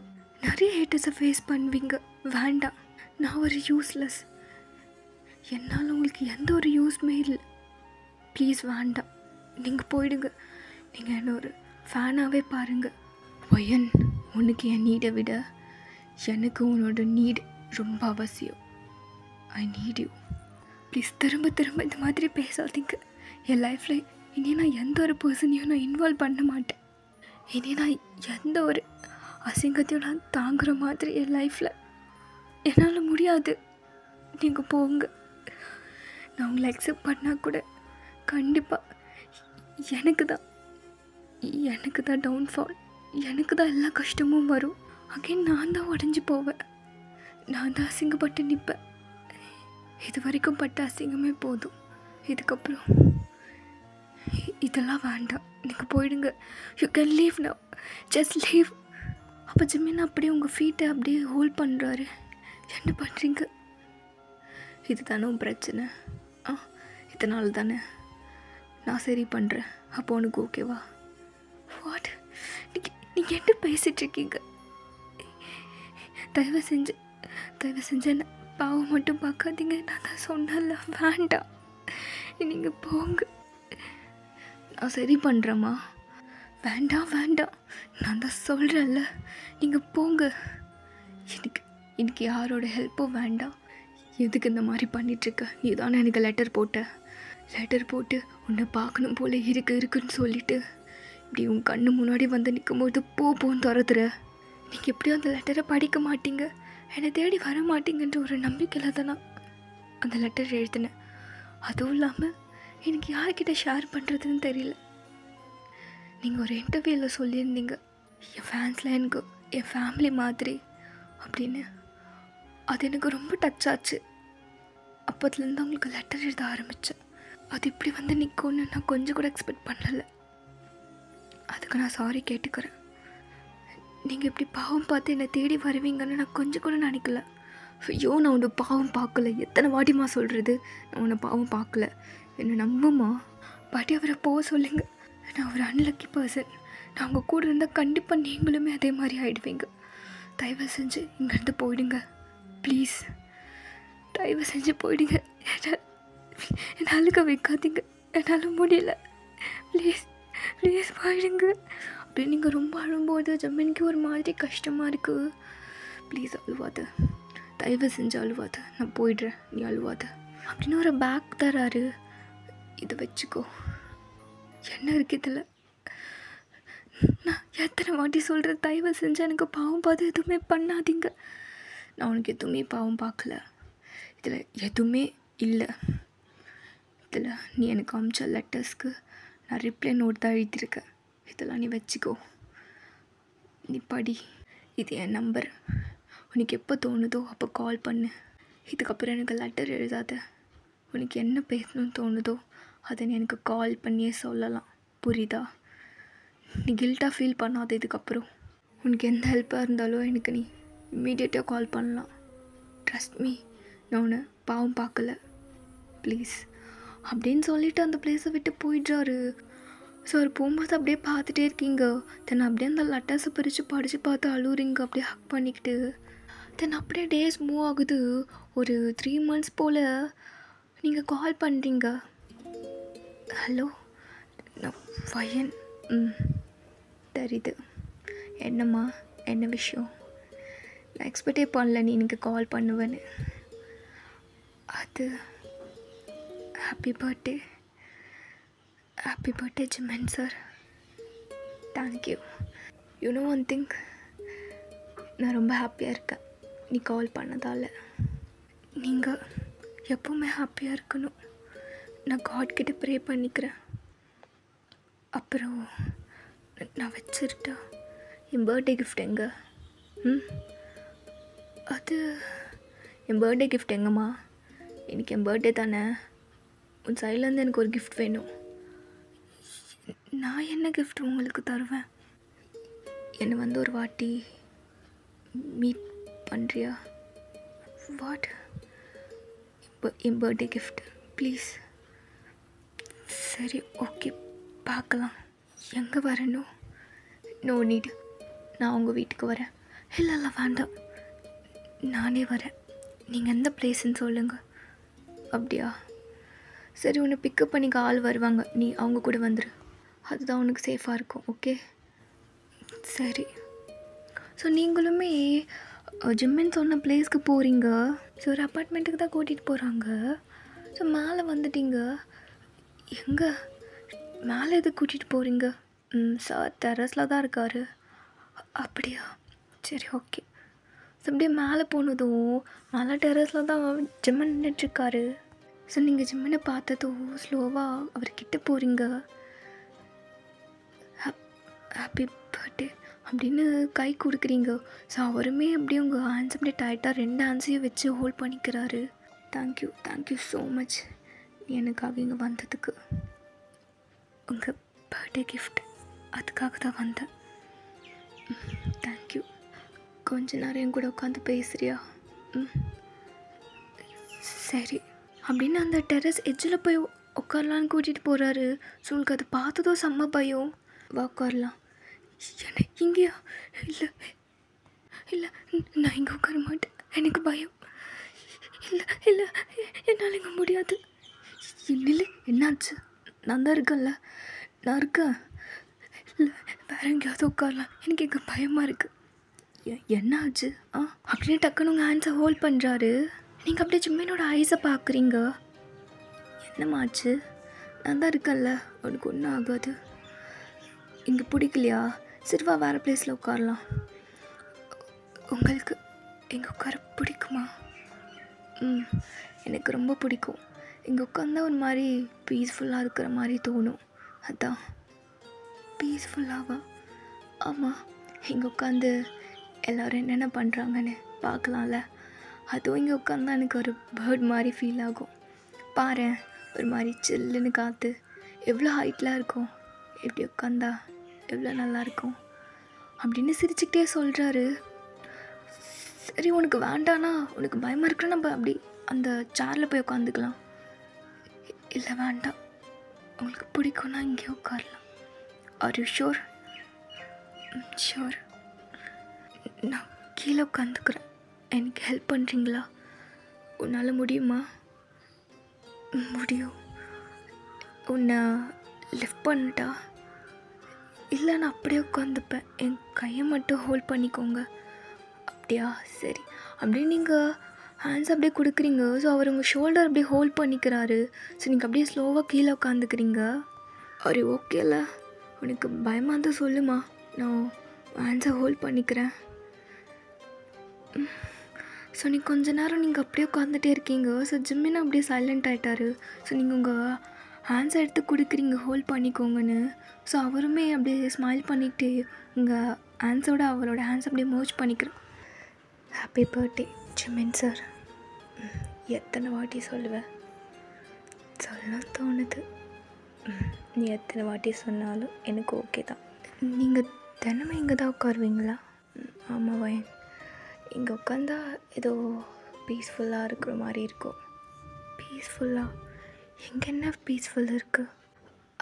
நிறைய ஹேட்டர்ஸை ஃபேஸ் பண்ணுவீங்க. வேண்டாம், நான் ஒரு யூஸ்லெஸ். என்னால் உங்களுக்கு எந்த ஒரு யூஸ்மே இல்லை. ப்ளீஸ் வேண்டாம், நீங்கள் போயிடுங்க. நீங்கள் என்ன ஒரு ஃபேனாகவே பாருங்கள். வயன், உனக்கு என் நீடை விட எனக்கு உன்னோட நீட் ரொம்ப அவசியம். I need you. ப்ளீஸ் திரும்ப திரும்ப இந்த மாதிரி பேசாதீங்க. என் லைஃப்பில் இனி நான் எந்த ஒரு பர்சனையும் நான் இன்வால்வ் பண்ண மாட்டேன். இனி நான் எந்த ஒரு அசிங்கத்தையும் நான் தாங்குகிற மாதிரி என் லைஃப்பில் என்னால் முடியாது. நீங்கள் போங்க. நான் உங்களை அக்செப்ட் பண்ணால் கூட கண்டிப்பாக எனக்கு தான் டவுன்ஃபால். எனக்கு தான் எல்லா கஷ்டமும் வரும். அகைன் நான் தான் உடஞ்சி போவேன். நான் தான் அசிங்கப்பட்டு நிற்பேன். இது வரைக்கும் பட்ட அசிங்கமே போதும். இதுக்கப்புறம் இதெல்லாம் வேண்டாம். நீங்கள் போயிடுங்க. You can leave now. Just leave. அப்போ ஜிம்மின் அப்படியே உங்கள் ஃபீட்டை அப்படியே ஹோல்ட் பண்ணுறாரு. என்ன பண்ணுறீங்க? இது தானே உன் பிரச்சனை? இதனால தானே நான் சரி பண்ணுறேன். அப்போ உனக்கு ஓகேவா? வாட்? நீங்கள் என்ன பேசிகிட்ருக்கீங்க? தயவு செஞ்சு என்ன பாவம் மட்டும் பார்க்காதீங்க. நான் தான் சொன்னல, வேண்டாம். நீங்கள் போங்க. நான் சரி பண்ணுறேம்மா. வேண்டாம், நான் தான் சொல்கிறேன்ல, நீங்கள் போங்க. எனக்கு யாரோட ஹெல்ப்பும் வேண்டாம். எதுக்கு இந்த மாதிரி பண்ணிகிட்ருக்க? நீ தானே எனக்கு லெட்டர் போட்டு உன்னை பார்க்கணும் போல இருக்குன்னு சொல்லிவிட்டு இப்படி உன் கண்ணு முன்னாடி வந்து நிற்கும்போது போன்னு துரத்துற. நீங்கள் எப்படியும் அந்த லெட்டரை படிக்க மாட்டீங்க, என்னை தேடி வர மாட்டீங்கன்ற ஒரு நம்பிக்கையில் தான் நான் அந்த லெட்டர் எழுதினேன். அதுவும் இல்லாமல் எனக்கு யார்கிட்ட ஷேர் பண்ணுறதுன்னு தெரியல. நீங்கள் ஒரு இன்டர்வியூவில் சொல்லியிருந்தீங்க, என் ஃபேன்ஸில் எனக்கு என் ஃபேமிலி மாதிரி அப்படின்னு. அது எனக்கு ரொம்ப டச் ஆச்சு. அப்போதுலேருந்து அவங்களுக்கு லெட்டர் எழுத ஆரம்பித்தேன். அது இப்படி வந்து நிற்கும்னு நான் கொஞ்சம் கூட எக்ஸ்பெக்ட் பண்ணலை. அதுக்கு நான் சாரி கேட்டுக்கிறேன். நீங்கள் இப்படி பாவம் பார்த்து என்னை தேடி வருவீங்கன்னு நான் கொஞ்சம் கூட நினைக்கல. ஐயோ, நான் உன்னை பாவம் பார்க்கல. எத்தனை வாட்டிமா சொல்கிறது, நான் உன்னை பாவம் பார்க்கல. என்னை நம்புமா? பாட்டி அவரை போக சொல்லுங்க. நான் ஒரு அன்லக்கி பர்சன். நான் உங்கள் கூட இருந்தால் கண்டிப்பாக நீங்களுமே அதே மாதிரி ஆகிடுவீங்க. தயவு செஞ்சு இங்கேருந்து போயிடுங்க ப்ளீஸ். தயவு செஞ்சு போயிடுங்க. என்னை அழுக வைக்காதீங்க. என்னால் முடியல. ப்ளீஸ் போயிடுங்க. அப்படி நீங்கள் ரொம்ப அழும்போது ஜம்மினுக்கு ஒரு மாதிரி கஷ்டமாக இருக்குது. ப்ளீஸ் அழுவாத, தயவு செஞ்சு அழுவாத. நான் போயிடுறேன், நீ அழுவாத அப்படின்னு ஒரு பேக் தராரு. இதை வச்சுக்கோ. என்ன இருக்குது இதில்? நான் எத்தனை வாட்டி சொல்கிறேன், தயவு செஞ்சு எனக்கு பாவம் பார்த்து எதுவுமே பண்ணாதீங்க. நான் உனக்கு எதுவுமே பாவம் பார்க்கல. இதில் எதுவுமே இல்லை. இதில் நீ எனக்கு அமிச்ச லெட்டர்ஸ்க்கு நான் ரிப்ளை நோட் தான் எழுதியிருக்கேன். இதெல்லாம் நீ வச்சுக்கோ, நீ படி. இது என் நம்பர். உனக்கு எப்போ தோணுதோ அப்போ கால் பண்ணு. இதுக்கப்புறம் எனக்கு லெட்டர் எழுதாத. உனக்கு என்ன பேசணும்னு தோணுதோ அதை நீ எனக்கு கால் பண்ணியே சொல்லலாம். புரியுதா? நீ கில்ட்டாக ஃபீல் பண்ணாத. இதுக்கப்புறம் உனக்கு எந்த ஹெல்ப்பாக இருந்தாலும் எனக்கு நீ இம்மீடியட்டாக கால் பண்ணலாம். ட்ரஸ்ட் மீ, நான் உன்னை பாவம் பார்க்கல. ப்ளீஸ் அப்படின்னு சொல்லிவிட்டு அந்த பிளேஸை விட்டு போயிடுறாரு. ஸோ அவர் போகும்போது அப்படியே பார்த்துட்டே இருக்கீங்க. தென் அப்படியே அந்த லெட்டர்ஸை பிரித்து படித்து பார்த்து அழுவுறீங்க, அப்படியே ஹக் பண்ணிக்கிட்டு. தென் அப்படியே டேஸ் மூவ் ஆகுது. ஒரு 3 months போல் நீங்கள் கால் பண்ணுறீங்க. ஹலோ, நான் பையன். ம் தெரியுது. என்னம்மா, என்ன விஷயம்? நான் எக்ஸ்பெக்டே பண்ணல நீ எனக்கு கால் பண்ணுவேன்னு. அது ஹாப்பி பர்த்டே ஜிமன் sir. Thank you. You know one thing, நான் ரொம்ப ஹாப்பியாக இருக்கேன் நீ கால் பண்ணதால். நீங்கள் எப்போவுமே ஹாப்பியாக இருக்கணும். நான் காட்கிட்ட ப்ரே பண்ணிக்கிறேன். அப்புறம் நான் வச்சுருட்டா என் பர்த்டே கிஃப்ட் எங்கே? அது என் பர்த்டே கிஃப்ட் எங்கம்மா? இன்றைக்கி என் பர்த்டே தானே. உன் சைட்லேருந்து எனக்கு ஒரு கிஃப்ட் வேணும். நான் என்ன கிஃப்ட் உங்களுக்கு தருவேன்? என்னை ஒரு வாட்டி மீட் பண்ணுறியா? What? N birthday gift please. சரி, ஓகே, பார்க்கலாம். எங்கே வரணும்? நோ நீடு, நான் உங்கள் வீட்டுக்கு வரேன். இல்லை வேண்டாம், நானே வரேன். நீங்கள் எந்த பிளேஸ்ன்னு சொல்லுங்கள். அப்படியா? சரி, உன்னை பிக்கப் பண்ணிக்க ஆள் வருவாங்க, நீ அவங்க கூட வந்துடு. அதுதான் உனக்கு சேஃபாக இருக்கும். ஓகே, சரி. ஸோ நீங்களுமே ஜிம்மின்னு சொன்ன பிளேஸ்க்கு போகிறீங்க. ஸோ ஒரு அப்பார்ட்மெண்ட்டுக்கு தான் கூட்டிகிட்டு போகிறாங்க. ஸோ மேலே வந்துட்டீங்க. எங்கே மேலே எதுக்கு கூட்டிகிட்டு போகிறீங்க? சார் டெரஸில் தான் இருக்கார். அப்படியா? சரி, ஓகே. ஸோ அப்படியே மேலே போனதும் மேலே டெரஸில் தான் ஜிம்மன் நின்றுட்டுருக்காரு. ஸோ நீங்கள் ஜிம்மனை பார்த்ததும் ஸ்லோவாக அவர்கிட்ட போகிறீங்க. ஹாப்பி பர்த்டே அப்படின்னு கை கொடுக்குறீங்க. ஸோ அவருமே அப்படியே உங்கள் ஹேண்ட்ஸ் அப்படியே டைட்டாக 2 ஹேண்ட்ஸையும் வச்சு ஹோல்ட் பண்ணிக்கிறாரு. தேங்க்யூ ஸோ மச் எனக்காக இங்கே வந்ததுக்கு. உங்கள் பர்த்டே கிஃப்ட் அதுக்காக தான் வந்தேன். தேங்க்யூ. கொஞ்ச நேரம் என் கூட உட்காந்து பேசுகிறியா? சரி அப்படின்னு அந்த டெரஸ் எட்ஜில் போய் உட்காரலான்னு கூட்டிகிட்டு போகிறாரு. ஸோ உங்களுக்கு அதை பார்த்ததும் செம்ம பயம். வா உட்காரலாம். என்ன இங்கேயா? இல்லை நான் இங்கே உட்கார மாட்டேன், எனக்கு பயம். இல்லை என்னால் இங்கே முடியாது. இல்லை என்னாச்சு? நான் தான் இருக்கேன்ல. நான் இருக்கேன். இல்லை வேறு எங்கேயாவது உட்காரலாம், எனக்கு இங்கே பயமாக இருக்குது. என்ன ஆச்சு? அப்படியே டக்குன்னு உங்கள் ஹேண்ட்ஸை ஹோல்ட் பண்ணுறாரு. நீங்கள் அப்படியே ஜிம்மினோட ஐஸை பார்க்குறீங்க. என்னம்மாச்சு? நான் தான் இருக்கேன்ல, உனக்கு ஒன்றும் ஆகாது. இங்கே பிடிக்கலையா? சரிவா வேறு பிளேஸில் உட்காரலாம். உங்களுக்கு இங்கே உட்கார பிடிக்குமா? எனக்கு ரொம்ப பிடிக்கும். இங்கே உட்காந்தா ஒரு மாதிரி பீஸ்ஃபுல்லாக இருக்கிற மாதிரி தோணும். அதான். பீஸ்ஃபுல்லாவா? ஆமாம், இங்கே உட்காந்து எல்லோரும் என்னென்ன பண்ணுறாங்கன்னு பார்க்கலாம்ல. அதுவும் இங்கே உட்காந்தா எனக்கு ஒரு பேர்ட் மாதிரி ஃபீல் ஆகும். பாரு, ஒரு மாதிரி சில்லுன்னு காற்று எவ்வளோ ஹைட்லாம் இருக்கும். எப்படி உட்காந்தா எவ்வளோ நல்லாயிருக்கும் அப்படின்னு சிரிச்சுக்கிட்டே சொல்கிறாரு. சரி, உனக்கு வேண்டானா, உனக்கு பயமாக இருக்குன்னா நம்ம அப்படி அந்த சேரில் போய் உட்காந்துக்கலாம். இல்லை வேண்டாம், உங்களுக்கு பிடிக்கும்னா இங்கே உட்காரலாம். Are you sure? ஷூர். நான் கீழே உட்காந்துக்கிறேன், எனக்கு ஹெல்ப் பண்ணுறீங்களா? உன்னால் முடியுமா? முடியும். உன்னை லிஃப்ட் பண்ணிட்டா? இல்லை, நான் அப்படியே உட்காந்துப்பேன், என் கையை மட்டும் ஹோல்ட் பண்ணிக்கோங்க. அப்படியா? சரி. அப்படியே நீங்கள் ஹேண்ட்ஸ் அப்படியே கொடுக்குறீங்க. ஸோ அவர் உங்கள் ஷோல்டர் அப்படியே ஹோல்ட் பண்ணிக்கிறாரு. ஸோ நீங்கள் அப்படியே ஸ்லோவாக கீழே உட்காந்துக்கிறீங்க. அவர் ஓகேல? உனக்கு பயமாக தான் சொல்லுமா, நான் ஹேண்ட்ஸை ஹோல்ட் பண்ணிக்கிறேன். ஸோ நீங்கள் கொஞ்ச நேரம் நீங்கள் அப்படியே உட்காந்துட்டே இருக்கீங்க. ஸோ ஜிம்மின்னு அப்படியே சைலண்ட் ஆகிட்டார். ஸோ நீங்கள் உங்கள் ஹேண்ட்ஸை எடுத்து கொடுக்குறீங்க, ஹோல்ட் பண்ணிக்கோங்கன்னு. ஸோ அவருமே அப்படியே ஸ்மைல் பண்ணிக்கிட்டு உங்கள் ஹேண்ட்ஸோட அவரோட ஹேண்ட்ஸ் அப்படியே மர்ஜ் பண்ணிக்கிறேன். Happy birthday Jimin sir. எத்தனை வாட்டி சொல்லுவேன்? சொல்ல தோணுது. நீ எத்தனை வாட்டி சொன்னாலும் எனக்கு ஓகே தான். நீங்கள் தினமும் இங்கே தான் உட்காருவீங்களா? ஆமாம் வயன், இங்கே உட்காந்தா ஏதோ பீஸ்ஃபுல்லாக இருக்கிற மாதிரி இருக்கும். பீஸ்ஃபுல்லாக? எங்கே என்ன பீஸ்ஃபுல் இருக்குது?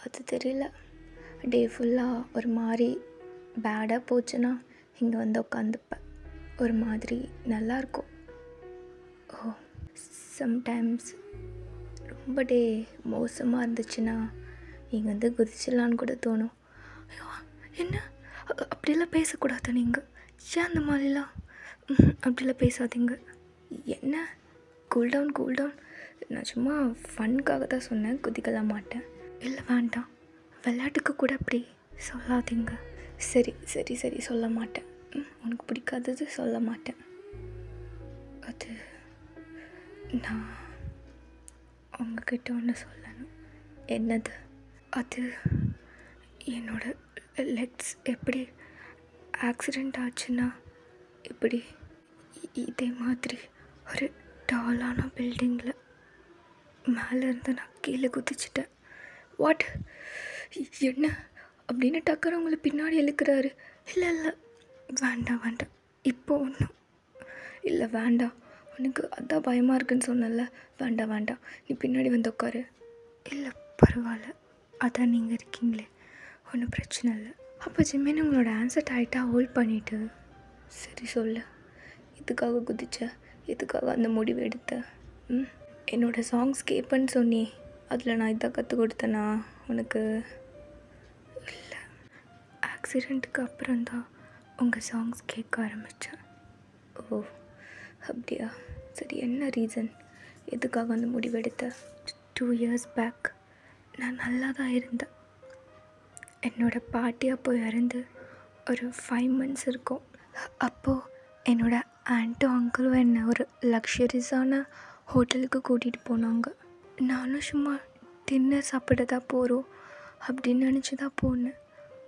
அது தெரியல. டே ஃபுல்லாக ஒரு மாதிரி பேடாக போச்சுன்னா இங்கே வந்து உட்காந்துப்பேன். ஒரு மாதிரி நல்லாயிருக்கும். சம்டைம்ஸ் ரொம்ப டே மோசமாக இருந்துச்சுன்னா இங்கேருந்து குதிச்சிடலான்னு கூட தோணும். ஐயோ என்ன அப்படிலாம் பேசக்கூடாது நீங்கள். ஏன் அந்த மாதிரிலாம் அப்படிலாம் பேசாதீங்க. என்ன கூல்டவுன். நான் சும்மா ஃபன்காக தான் சொன்னேன், குதிக்கலாம் மாட்டேன். இல்லை வேண்டாம், விளையாட்டுக்கு கூட அப்படி சொல்லாதீங்க. சரி சொல்ல மாட்டேன். உனக்கு பிடிக்காதது சொல்ல மாட்டேன். அது நான் உங்ககிட்ட ஒன்று சொல்லணும். என்னது? அது என்னோட லெக்ஸ் எப்படி ஆக்சிடெண்ட் ஆச்சுன்னா இப்படி இதே மாதிரி ஒரு டாலான பில்டிங்கில் மேலேருந்து நான் கீழே குதிச்சிட்டேன். வாட்? என்ன அப்படின்னு டக்குன்னு அவங்கள பின்னாடி இழுக்கிறாரு. இல்லை வேண்டாம் இப்போ ஒன்றும் இல்லை, வேண்டாம். உனக்கு அதான் பயமாக இருக்குன்னு சொன்னல, வேண்டாம் நீ பின்னாடி வந்து உட்காரு. இல்லை பரவாயில்ல, அதான் நீங்கள் இருக்கீங்களே, ஒன்றும் பிரச்சனை இல்லை. அப்போ ஜிம்மின்னு உங்களோட ஆன்சர் டைட்டாக ஹோல்ட் பண்ணிவிட்டு, சரி சொல்லு, எதுக்காக குதிச்ச, எதுக்காக அந்த முடிவு எடுத்த? என்னோடய சாங்ஸ் கேட்பேன்னு சொன்னி, அதில் நான் இதான் கற்றுக் கொடுத்தேனா உனக்கு? இல்லை, ஆக்சிடெண்ட்டுக்கு அப்புறம்தான் உங்கள் சாங்ஸ் கேட்க ஆரம்பித்தேன். ஓ அப்படியா? சரி, என்ன ரீசன், எதுக்காக அந்த முடிவு எடுத்த? 2 years பேக் நான் நல்லா தான் இருந்தேன். என்னோடய பாட்டி அப்போ இறந்து ஒரு 5 months இருக்கும். அப்போது என்னோடய ஆண்ட்டும் அங்கிளும் என்னை ஒரு லக்ஸரிஸான ஹோட்டலுக்கு கூட்டிகிட்டு போனாங்க. நானும் சும்மா டின்னர் சாப்பிட தான் போகிறோம் அப்படின்னு நினச்சி தான் போனேன்.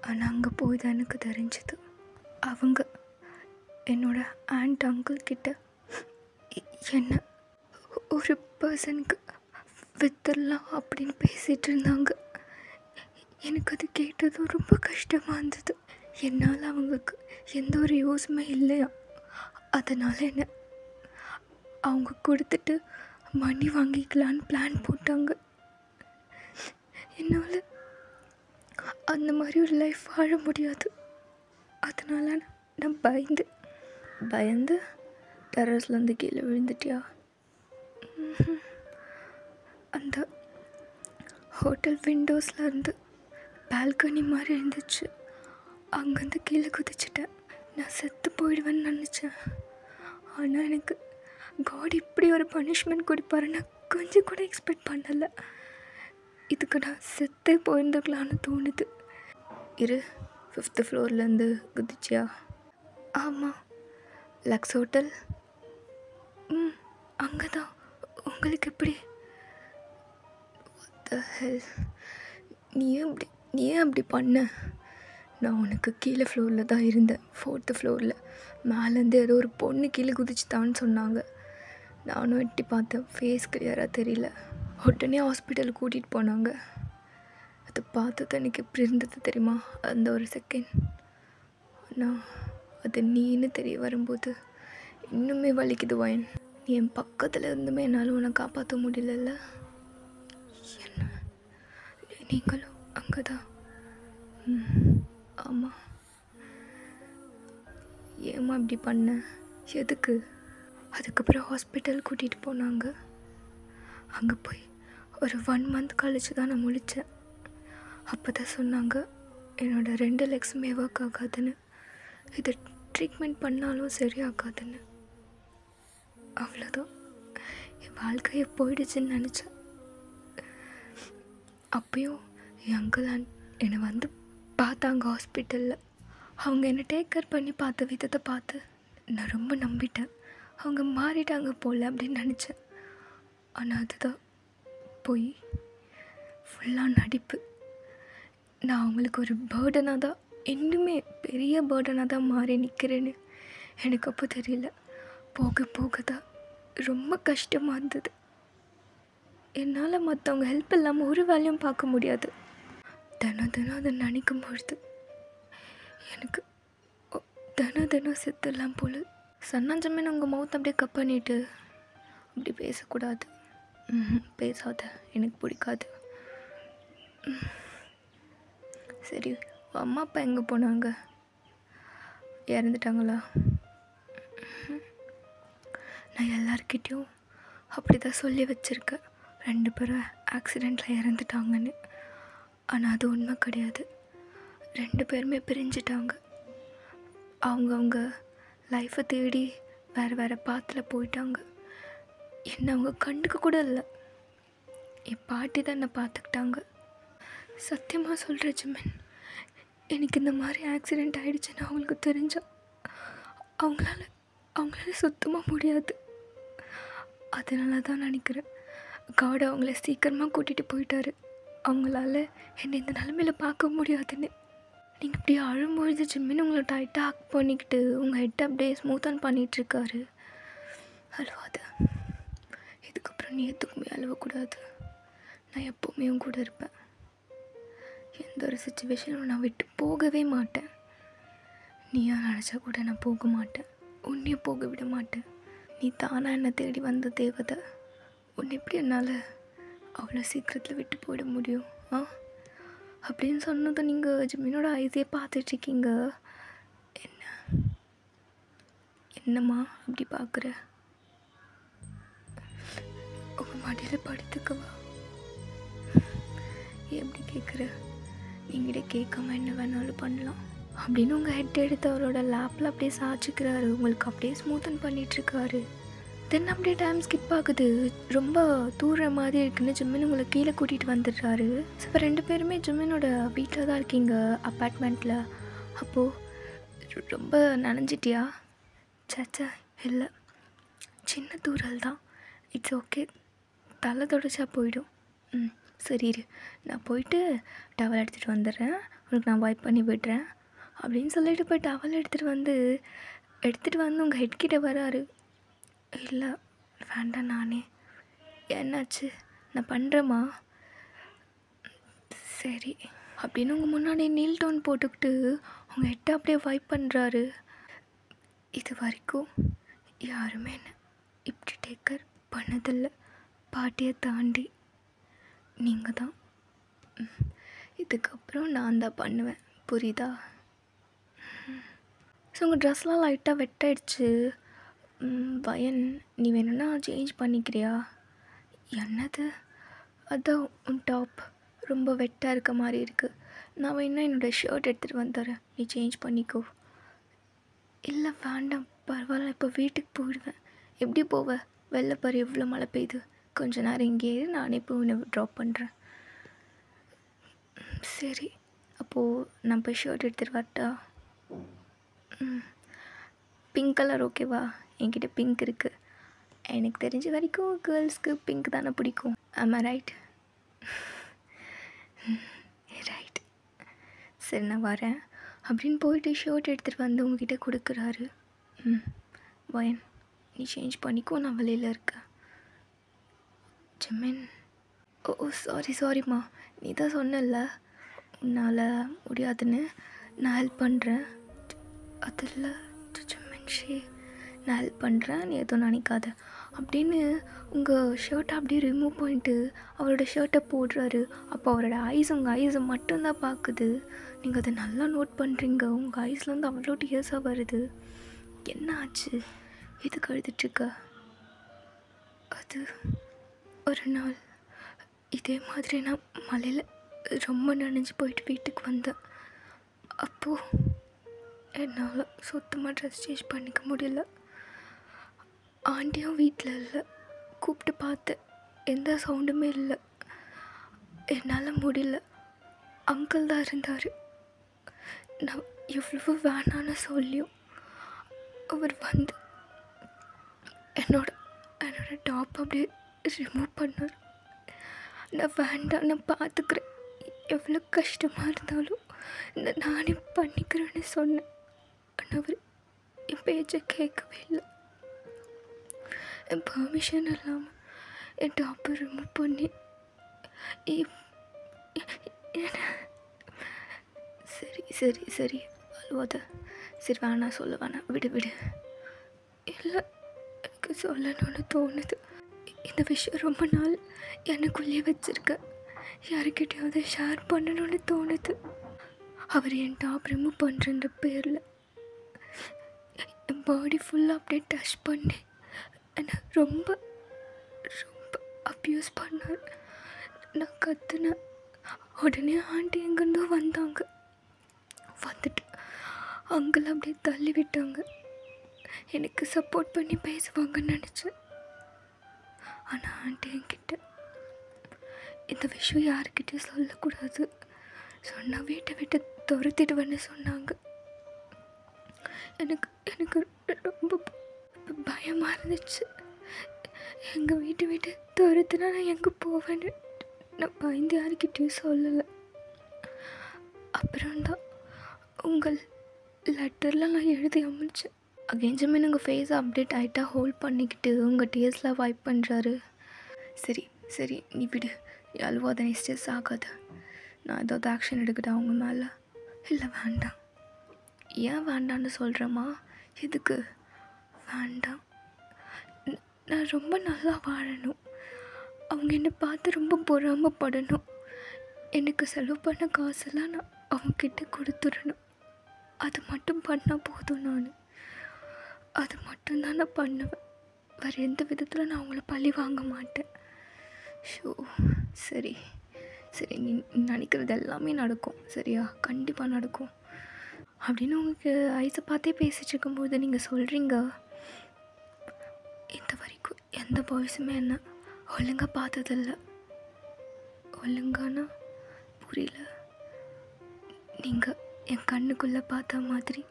ஆனால் அங்கே போய் தான் எனக்கு தெரிஞ்சது, அவங்க என்னோடய ஆண்ட் அங்கிள் கிட்ட என்ன ஒரு பர்சனுக்கு வித்துடலாம் அப்படின்னு பேசிகிட்டு இருந்தாங்க. எனக்கு அது கேட்டதும் ரொம்ப கஷ்டமாக இருந்தது. என்னால் அவங்களுக்கு எந்த ஒரு யூஸுமே இல்லையா, அதனால் என்ன அவங்க கொடுத்துட்டு மணி வாங்கிக்கலான்னு பிளான் போட்டாங்க. என்னால் அந்த மாதிரி ஒரு லைஃப் வாழ முடியாது. அதனால் நான் பயந்து டெரஸ்லேருந்து கீழே விழுந்துட்டியா? அந்த ஹோட்டல் விண்டோஸ்லேருந்து பால்கனி மாதிரி இருந்துச்சு, அங்கேருந்து கீழே குதிச்சிட்டேன். நான் செத்து போயிடுவேன்னு நினச்சேன். ஆனால் எனக்கு காட் இப்படி ஒரு பனிஷ்மெண்ட் கொடுப்பாருன்னு கொஞ்சம் கூட எக்ஸ்பெக்ட் பண்ணலை. இதுக்கு நான் செத்தே போயிருந்துக்கலான்னு தோணுது. 5th floorலேருந்து குதிச்சியா? ஆமாம், லக்ஸ் ஹோட்டல். அங்கே தான். உங்களுக்கு எப்படி? நீ ஏன் அப்படி பண்ண? நான் உனக்கு கீழே ஃப்ளோரில் தான் இருந்தேன், 4th floorல். மேலேருந்து ஏதோ ஒரு பொண்ணு கீழே குதிச்சுட்டான்னு சொன்னாங்க. நானும் எட்டி பார்த்தேன், ஃபேஸ் கிளியராக தெரியல. உடனே ஹாஸ்பிட்டலுக்கு கூட்டிகிட்டு போனாங்க. அதை பார்த்தது எனக்கு எப்படி இருந்தது தெரியுமா, அந்த ஒரு செகண்ட். ஆனால் அது நீன்னு தெரிய வரும்போது இன்னுமே வலிக்குது வயன். நீ என் பக்கத்தில் இருந்துமே என்னால் உன்னை காப்பாற்ற முடியலல்ல. என்ன நீங்களும் அங்கே தான்? ஆமாம். ஏம்மா இப்படி பண்ண? எதுக்கு? அதுக்கப்புறம் ஹாஸ்பிட்டல் கூட்டிகிட்டு போனாங்க. அங்கே போய் ஒரு 1 month கழிச்சு தான் நான் முழித்தேன். அப்போ தான் சொன்னாங்க என்னோடய 2 லெக்ஸுமே ஒர்க் ஆகாதுன்னு, இதை ட்ரீட்மெண்ட் பண்ணாலும் சரியாகாதுன்னு. அவ்வளோதான், என் வாழ்க்கையை போயிடுச்சுன்னு நினச்சேன். அப்பயும் என் அங்கிள் என்னை வந்து பார்த்தாங்க ஹாஸ்பிட்டலில். அவங்க என்னை டேக் கேர் பண்ணி பார்த்த விதத்தை பார்த்து நான் ரொம்ப நம்பிட்டேன். அவங்க மாறிட்டாங்க போல் அப்படின்னு நினச்சேன். ஆனால் அதுதான் போய் ஃபுல்லாக நடிப்பு. நான் அவங்களுக்கு ஒரு பேர்டனாக தான், இன்னுமே பெரிய பேர்டனாக தான் மாறி நிற்கிறேன்னு எனக்கு அப்போ தெரியல. போக தான் ரொம்ப கஷ்டமாக இருந்தது. என்னால் மற்றவங்க ஹெல்ப் இல்லாமல் ஒரு வேலையும் பார்க்க முடியாது. தினம் அதை நினைக்கும் பொழுது எனக்கு தினம் செத்துடலாம் போல். சன்னாஞ்சமே உங்கள் மவுத் அப்படியே கப் பண்ணிவிட்டு, அப்படி பேசக்கூடாது, பேசாத, எனக்கு பிடிக்காது. சரி, அம்மா அப்பா எங்கே போனாங்க? இறந்துட்டாங்களா? நான் எல்லார்கிட்டையும் அப்படி தான் சொல்லி வச்சுருக்கேன், 2 பேரும் ஆக்சிடெண்ட்டில் இறந்துட்டாங்கன்னு. ஆனால் அது உண்மை கிடையாது. 2 பேருமே பிரிஞ்சிட்டாங்க. அவங்கவுங்க லைஃப்பை தேடி வேறு வேறு பாத்தில் போயிட்டாங்க. என்னை அவங்க கண்டுக்க கூட இல்லை. என் பாட்டி தான் என்னை பார்த்துக்கிட்டாங்க. சத்தியமாக சொல்கிறேன் ஜிமின், எனக்கு இந்த மாதிரி ஆக்சிடெண்ட் ஆகிடுச்சுன்னு அவங்களுக்கு தெரிஞ்சா அவங்களால சுத்தமாக முடியாது. அதனால தான் நினைக்கிறேன் காட் அவங்கள சீக்கிரமாக கூட்டிகிட்டு போயிட்டாரு. அவங்களால என்னை இந்த நிலமையில் பார்க்க முடியாதுன்னு. நீங்கள் இப்படி அழும்பொழுது ஜிம்மின்னு உங்களை டைட்டாக ஹக் பண்ணிக்கிட்டு உங்கள் ஹெட்டை அப்படியே ஸ்மூத் ஆன் பண்ணிகிட்ருக்காரு. அழுவாத, இதுக்கப்புறம் நீ எதுக்குமே அழுவக்கூடாது. நான் எப்போவுமே உன் கூட இருப்பேன். எந்த ஒரு சுச்சுவேஷனும் நான் விட்டு போகவே மாட்டேன். நீயா நினச்சா கூட நான் போக மாட்டேன். உன்னையும் போக விட மாட்டேன். நீ தானாக என்னை தேடி வந்த தேவதை. உன்னை எப்படி என்னால் அவ்வளோ சீக்கிரத்தில் விட்டு போயிட முடியும்? அப்படின்னு சொன்னதும் நீங்கள் ஜிம்மினோட ஐஸையே பார்த்துட்ருக்கீங்க. என்னம்மா அப்படி பார்க்குற? உங்கள் மடியில் படுத்துக்கவா? எப்படி கேட்குற? நீங்கிட்ட கேட்காம என்ன வேணாலும் பண்ணலாம் அப்படின்னு உங்கள் ஹெட் எடுத்து அவரோட லேப்பில் அப்படியே சாய்ச்சிக்கிறாரு. உங்களுக்கு அப்படியே ஸ்மூத்தன் பண்ணிகிட்ருக்காரு. தென் அப்படியே டைம் ஸ்கிப் ஆகுது. ரொம்ப தூர மாதிரி இருக்குன்னு ஜிம்மின் உங்களை கீழே கூட்டிகிட்டு வந்துடுறாரு. ஸோ இப்போ 2 பேருமே ஜிம்மினோட வீட்டில் தான் இருக்கீங்க, அப்பார்ட்மெண்ட்டில். அப்போது ரொம்ப நனைஞ்சிட்டியா? சேச்சா இல்லை, சின்ன தூரல் தான், இட்ஸ் ஓகே, தலை தொடச்சா போயிடும். சரி இரு, நான் போயிட்டு டவல் எடுத்துகிட்டு வந்துடுறேன், உனக்கு நான் வைப் பண்ணி விடுறேன் அப்படின்னு சொல்லிட்டு போய் டவல் எடுத்துகிட்டு வந்து உங்கள் ஹெட்கிட்ட வராரு. இல்லை வேண்டாம், நானே. என்னாச்சு? நான் பண்ணுறேம்மா. சரி அப்படின்னு உங்கள் முன்னாடி நீல் டவுன் போட்டுக்கிட்டு உங்கள் ஹெட்டை அப்படியே வைப் பண்ணுறாரு. இது வரைக்கும் யாருமே என்ன இப்படி டேக்கர் பண்ணதில்லை, பாட்டியை தாண்டி. நீங்கள் தான். இதுக்கப்புறம் நான் தான் பண்ணுவேன், புரியுதா? ஸோ உங்கள் ட்ரெஸ்லாம் லைட்டாக வெட்டாயிடுச்சு. பயன், நீ வேணும்னா சேஞ்ச் பண்ணிக்கிறியா? என்னது? அதான் உன் டாப் ரொம்ப வெட்டாக இருக்க மாதிரி இருக்குது. நான் வேணா என்னோடய ஷர்ட் எடுத்துகிட்டு வந்துடுறேன், நீ சேஞ்ச் பண்ணிக்கோ. இல்லை வேண்டாம், பரவாயில்ல, இப்போ வீட்டுக்கு போயிடுவேன். எப்படி போவ? வெளில பாரு எவ்வளோ மழை பெய்யுது. கொஞ்ச நேரம் இங்கேயே நானே போய் உன்னை ட்ராப் பண்ணுறேன். சரி, அப்போது நான் போய் ஷர்ட் எடுத்துகிட்டு வரட்டா? பிங்க் கலர் ஓகேவா? என்கிட்ட பிங்க் இருக்குது. எனக்கு தெரிஞ்ச வரைக்கும் கேர்ள்ஸ்க்கு பிங்க் தானே பிடிக்கும். ஆமாம், ரைட்? ரைட், சரி நான் வரேன் அப்படின்னு போயிட்டு ஷர்ட் எடுத்துகிட்டு வந்து உங்ககிட்ட கொடுக்குறாரு. பயன், நீ சேஞ்ச் பண்ணிக்கோ, நான் வெளியில் இருக்கேன். ஜிமின், ஓ சாரிம்மா, நீ தான் சொன்னல உன்னால் முடியாதுன்னு, நான் ஹெல்ப் பண்ணுறேன். அதில் ஜிமின் நான் ஹெல்ப் பண்ணுறேன், நீ எதுவும் நினைக்காத அப்படின்னு உங்கள் ஷர்ட்டை அப்படியே ரிமூவ் பண்ணிட்டு அவரோட ஷர்ட்டை போடுறாரு. அப்போ அவரோட உங்கள் ஐஸை மட்டும்தான் பார்க்குது. நீங்கள் அதை நல்லா நோட் பண்ணுறீங்க. உங்கள் ஐஸ்லேருந்து அவ்வளோ டியர்ஸாக வருது. என்ன ஆச்சு? எதுக்கு அழுதுட்ருக்க? அது ஒரு நாள் இதே மாதிரி நான் மலையில் ரொம்ப நனைஞ்சு போயிட்டு வீட்டுக்கு வந்தேன். அப்போது என்னால் சுத்தமாக ட்ரெஸ் சேஞ்ச் பண்ணிக்க முடியல. ஆண்டியும் வீட்டில் இல்லை. கூப்பிட்டு பார்த்தேன், எந்த சவுண்டுமே இல்லை. என்னால் முடியல. அங்கிள் தான் இருந்தார். நான் எவ்வளவோ வேணான்னு சொல்லியும் அவர் வந்து என்னோட டாப் அப்படியே ரிமூவ் பண்ணார். நான் வேண்டாம், நான் பார்த்துக்கிறேன், எவ்வளோ கஷ்டமாக இருந்தாலும் நானே பண்ணிக்கிறேன்னு சொன்னேன். ஆனால் அவர் என் பேச்சை கேட்கவே இல்லை. என் பர்மிஷன் இல்லாமல் என் டாப்பை ரிமூவ் பண்ணி சரி அழுவாத. சரி வேணாம், சொல்ல வேணாம், விடு. இல்லை, எனக்கு சொல்லணும்னு தோணுது. இந்த விஷயம் ரொம்ப நாள் எனக்குள்ளேயே வச்சுருக்கேன். யாருக்கிட்டையாவது ஷேர் பண்ணணும்னு தோணுது. அவர் என் டாப் ரிமூவ் பண்ணுறன்ற பேரில் என் பாடி ஃபுல்லாக அப்படியே டச் பண்ணி என்னை ரொம்ப அப்யூஸ் பண்ணார். நான் கத்துனேன். உடனே ஆண்டி எங்கேருந்தோ வந்தாங்க. வந்துட்டு அங்கிள் அப்படியே தள்ளி விட்டாங்க. எனக்கு சப்போர்ட் பண்ணி பேசுவாங்கன்னு நினச்சேன். ஆனால் ஆண்டி என்கிட்ட இந்த விஷயம் யாருக்கிட்டையும் சொல்லக்கூடாது, சொன்னால் வீட்டை விட்டு துரத்திடுவேன்னு சொன்னாங்க. எனக்கு எனக்கு ரொம்ப பயமாக இருந்துச்சு. எங்கள் வீட்டை விட்டு துரத்துனா நான் எங்கே போவேன்னு நான் பயந்து யாருக்கிட்டையும் சொல்லலை. அப்புறம்தான் உங்கள் லெட்டரில் நான் எழுதி அமைச்சேன். அகைன் ஜிமின் உங்கள் ஃபேஸை அப்டேட் ஆகிட்டா ஹோல்ட் பண்ணிக்கிட்டு உங்கள் டேஸ்லாம் வைப் பண்ணுறாரு. சரி சரி நீ விடு, நீ அழுவாத, நீ ஸ்ட்ரெஸ் ஆகாது. நான் ஏதாவது ஆக்ஷன் எடுக்கட்டா அவங்க மேலே? இல்லை வேண்டாம். ஏன் வேண்டான்னு சொல்கிறேம்மா? எதுக்கு வேண்டாம்? நான் ரொம்ப நல்லா வாழணும், அவங்க என்னை பார்த்து ரொம்ப பொறாமப்படணும். எனக்கு செலவு பண்ண காசெல்லாம் நான் அவங்கக்கிட்ட கொடுத்துடணும். அது மட்டும் பண்ணால் போதும். நான் அது மட்டும்தான் நான் பண்ணுவேன். வேறு எந்த விதத்தில் நான் அவங்கள பழி வாங்க மாட்டேன். ஷோ சரி சரி, நீ நினைக்கிறது எல்லாமே நடக்கும் சரியா? கண்டிப்பாக நடக்கும் அப்படின்னு உங்களுக்கு ஐஸை பார்த்தே பேசிகிட்டு இருக்கும்போது நீங்கள் சொல்கிறீங்க, இந்த வரைக்கும் எந்த பாய்ஸுமே என்ன ஒழுங்காக பார்த்ததில்ல. ஒழுங்கானா புரியல. நீங்கள் என் கண்ணுக்குள்ளே பார்த்த மாதிரி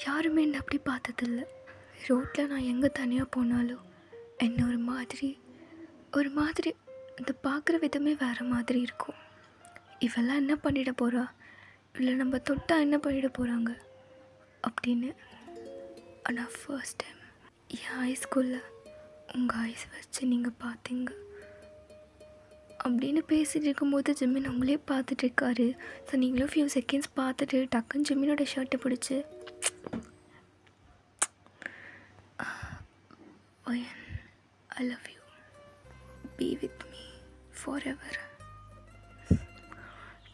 யாருமே என்னை அப்படி பார்த்ததில்ல. ரோட்டில் நான் எங்கே தனியாக போனாலும் என்ன ஒரு மாதிரி இந்த பார்க்குற விதமே வேறு மாதிரி இருக்கும். இவெல்லாம் என்ன பண்ணிட போகிறா, இல்லை நம்ம தொட்டால் என்ன பண்ணிட போகிறாங்க அப்படின்னு. ஆனால் ஃபர்ஸ்ட் டைம் என் ஐஸ்குள்ளே உங்கள் ஐஸ் வச்சு நீங்கள் பார்த்தீங்க அப்படின்னு பேசிகிட்டு இருக்கும்போது ஜிமின் உங்களே பார்த்துட்டு இருக்காரு. ஸோ நீங்களும் ஃபியூ செகண்ட்ஸ் பார்த்துட்டு டக்குன்னு ஜிமினோட ஷர்ட்டை பிடிச்சி, Oyan, I love you. Be with me forever.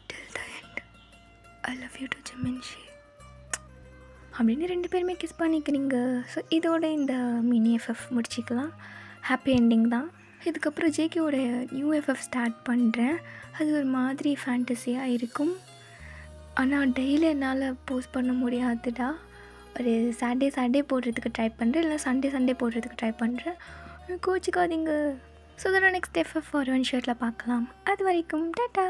Till the end. I love you to Jimin Shea. அப்படின்னு 2 பேருமே கிஸ் பண்ணிக்கிறீங்க. ஸோ இதோட இந்த மினி எஃப்எஃப் முடிச்சிக்கலாம். ஹாப்பி என்டிங் தான். இதுக்கப்புறம் ஜேகேவோட நியூ எஃப்எஃப் ஸ்டார்ட் பண்ணுறேன். அது ஒரு மாதிரி ஃபேண்டஸியாக இருக்கும். ஆனால் டெய்லி என்னால் போஸ்ட் பண்ண முடியாதுடா. ஒரு சாட்டர்டே போடுறதுக்கு ட்ரை பண்ணுறேன், இல்லை சண்டே போடுறதுக்கு ட்ரை பண்ணுறேன். கோச்சிக்காதீங்க. ஸோ நெக்ஸ்ட் எஃப்எஃப் ஒரு ஒன் ஷர்ட்டில் பார்க்கலாம். அது வரைக்கும் டாட்டா.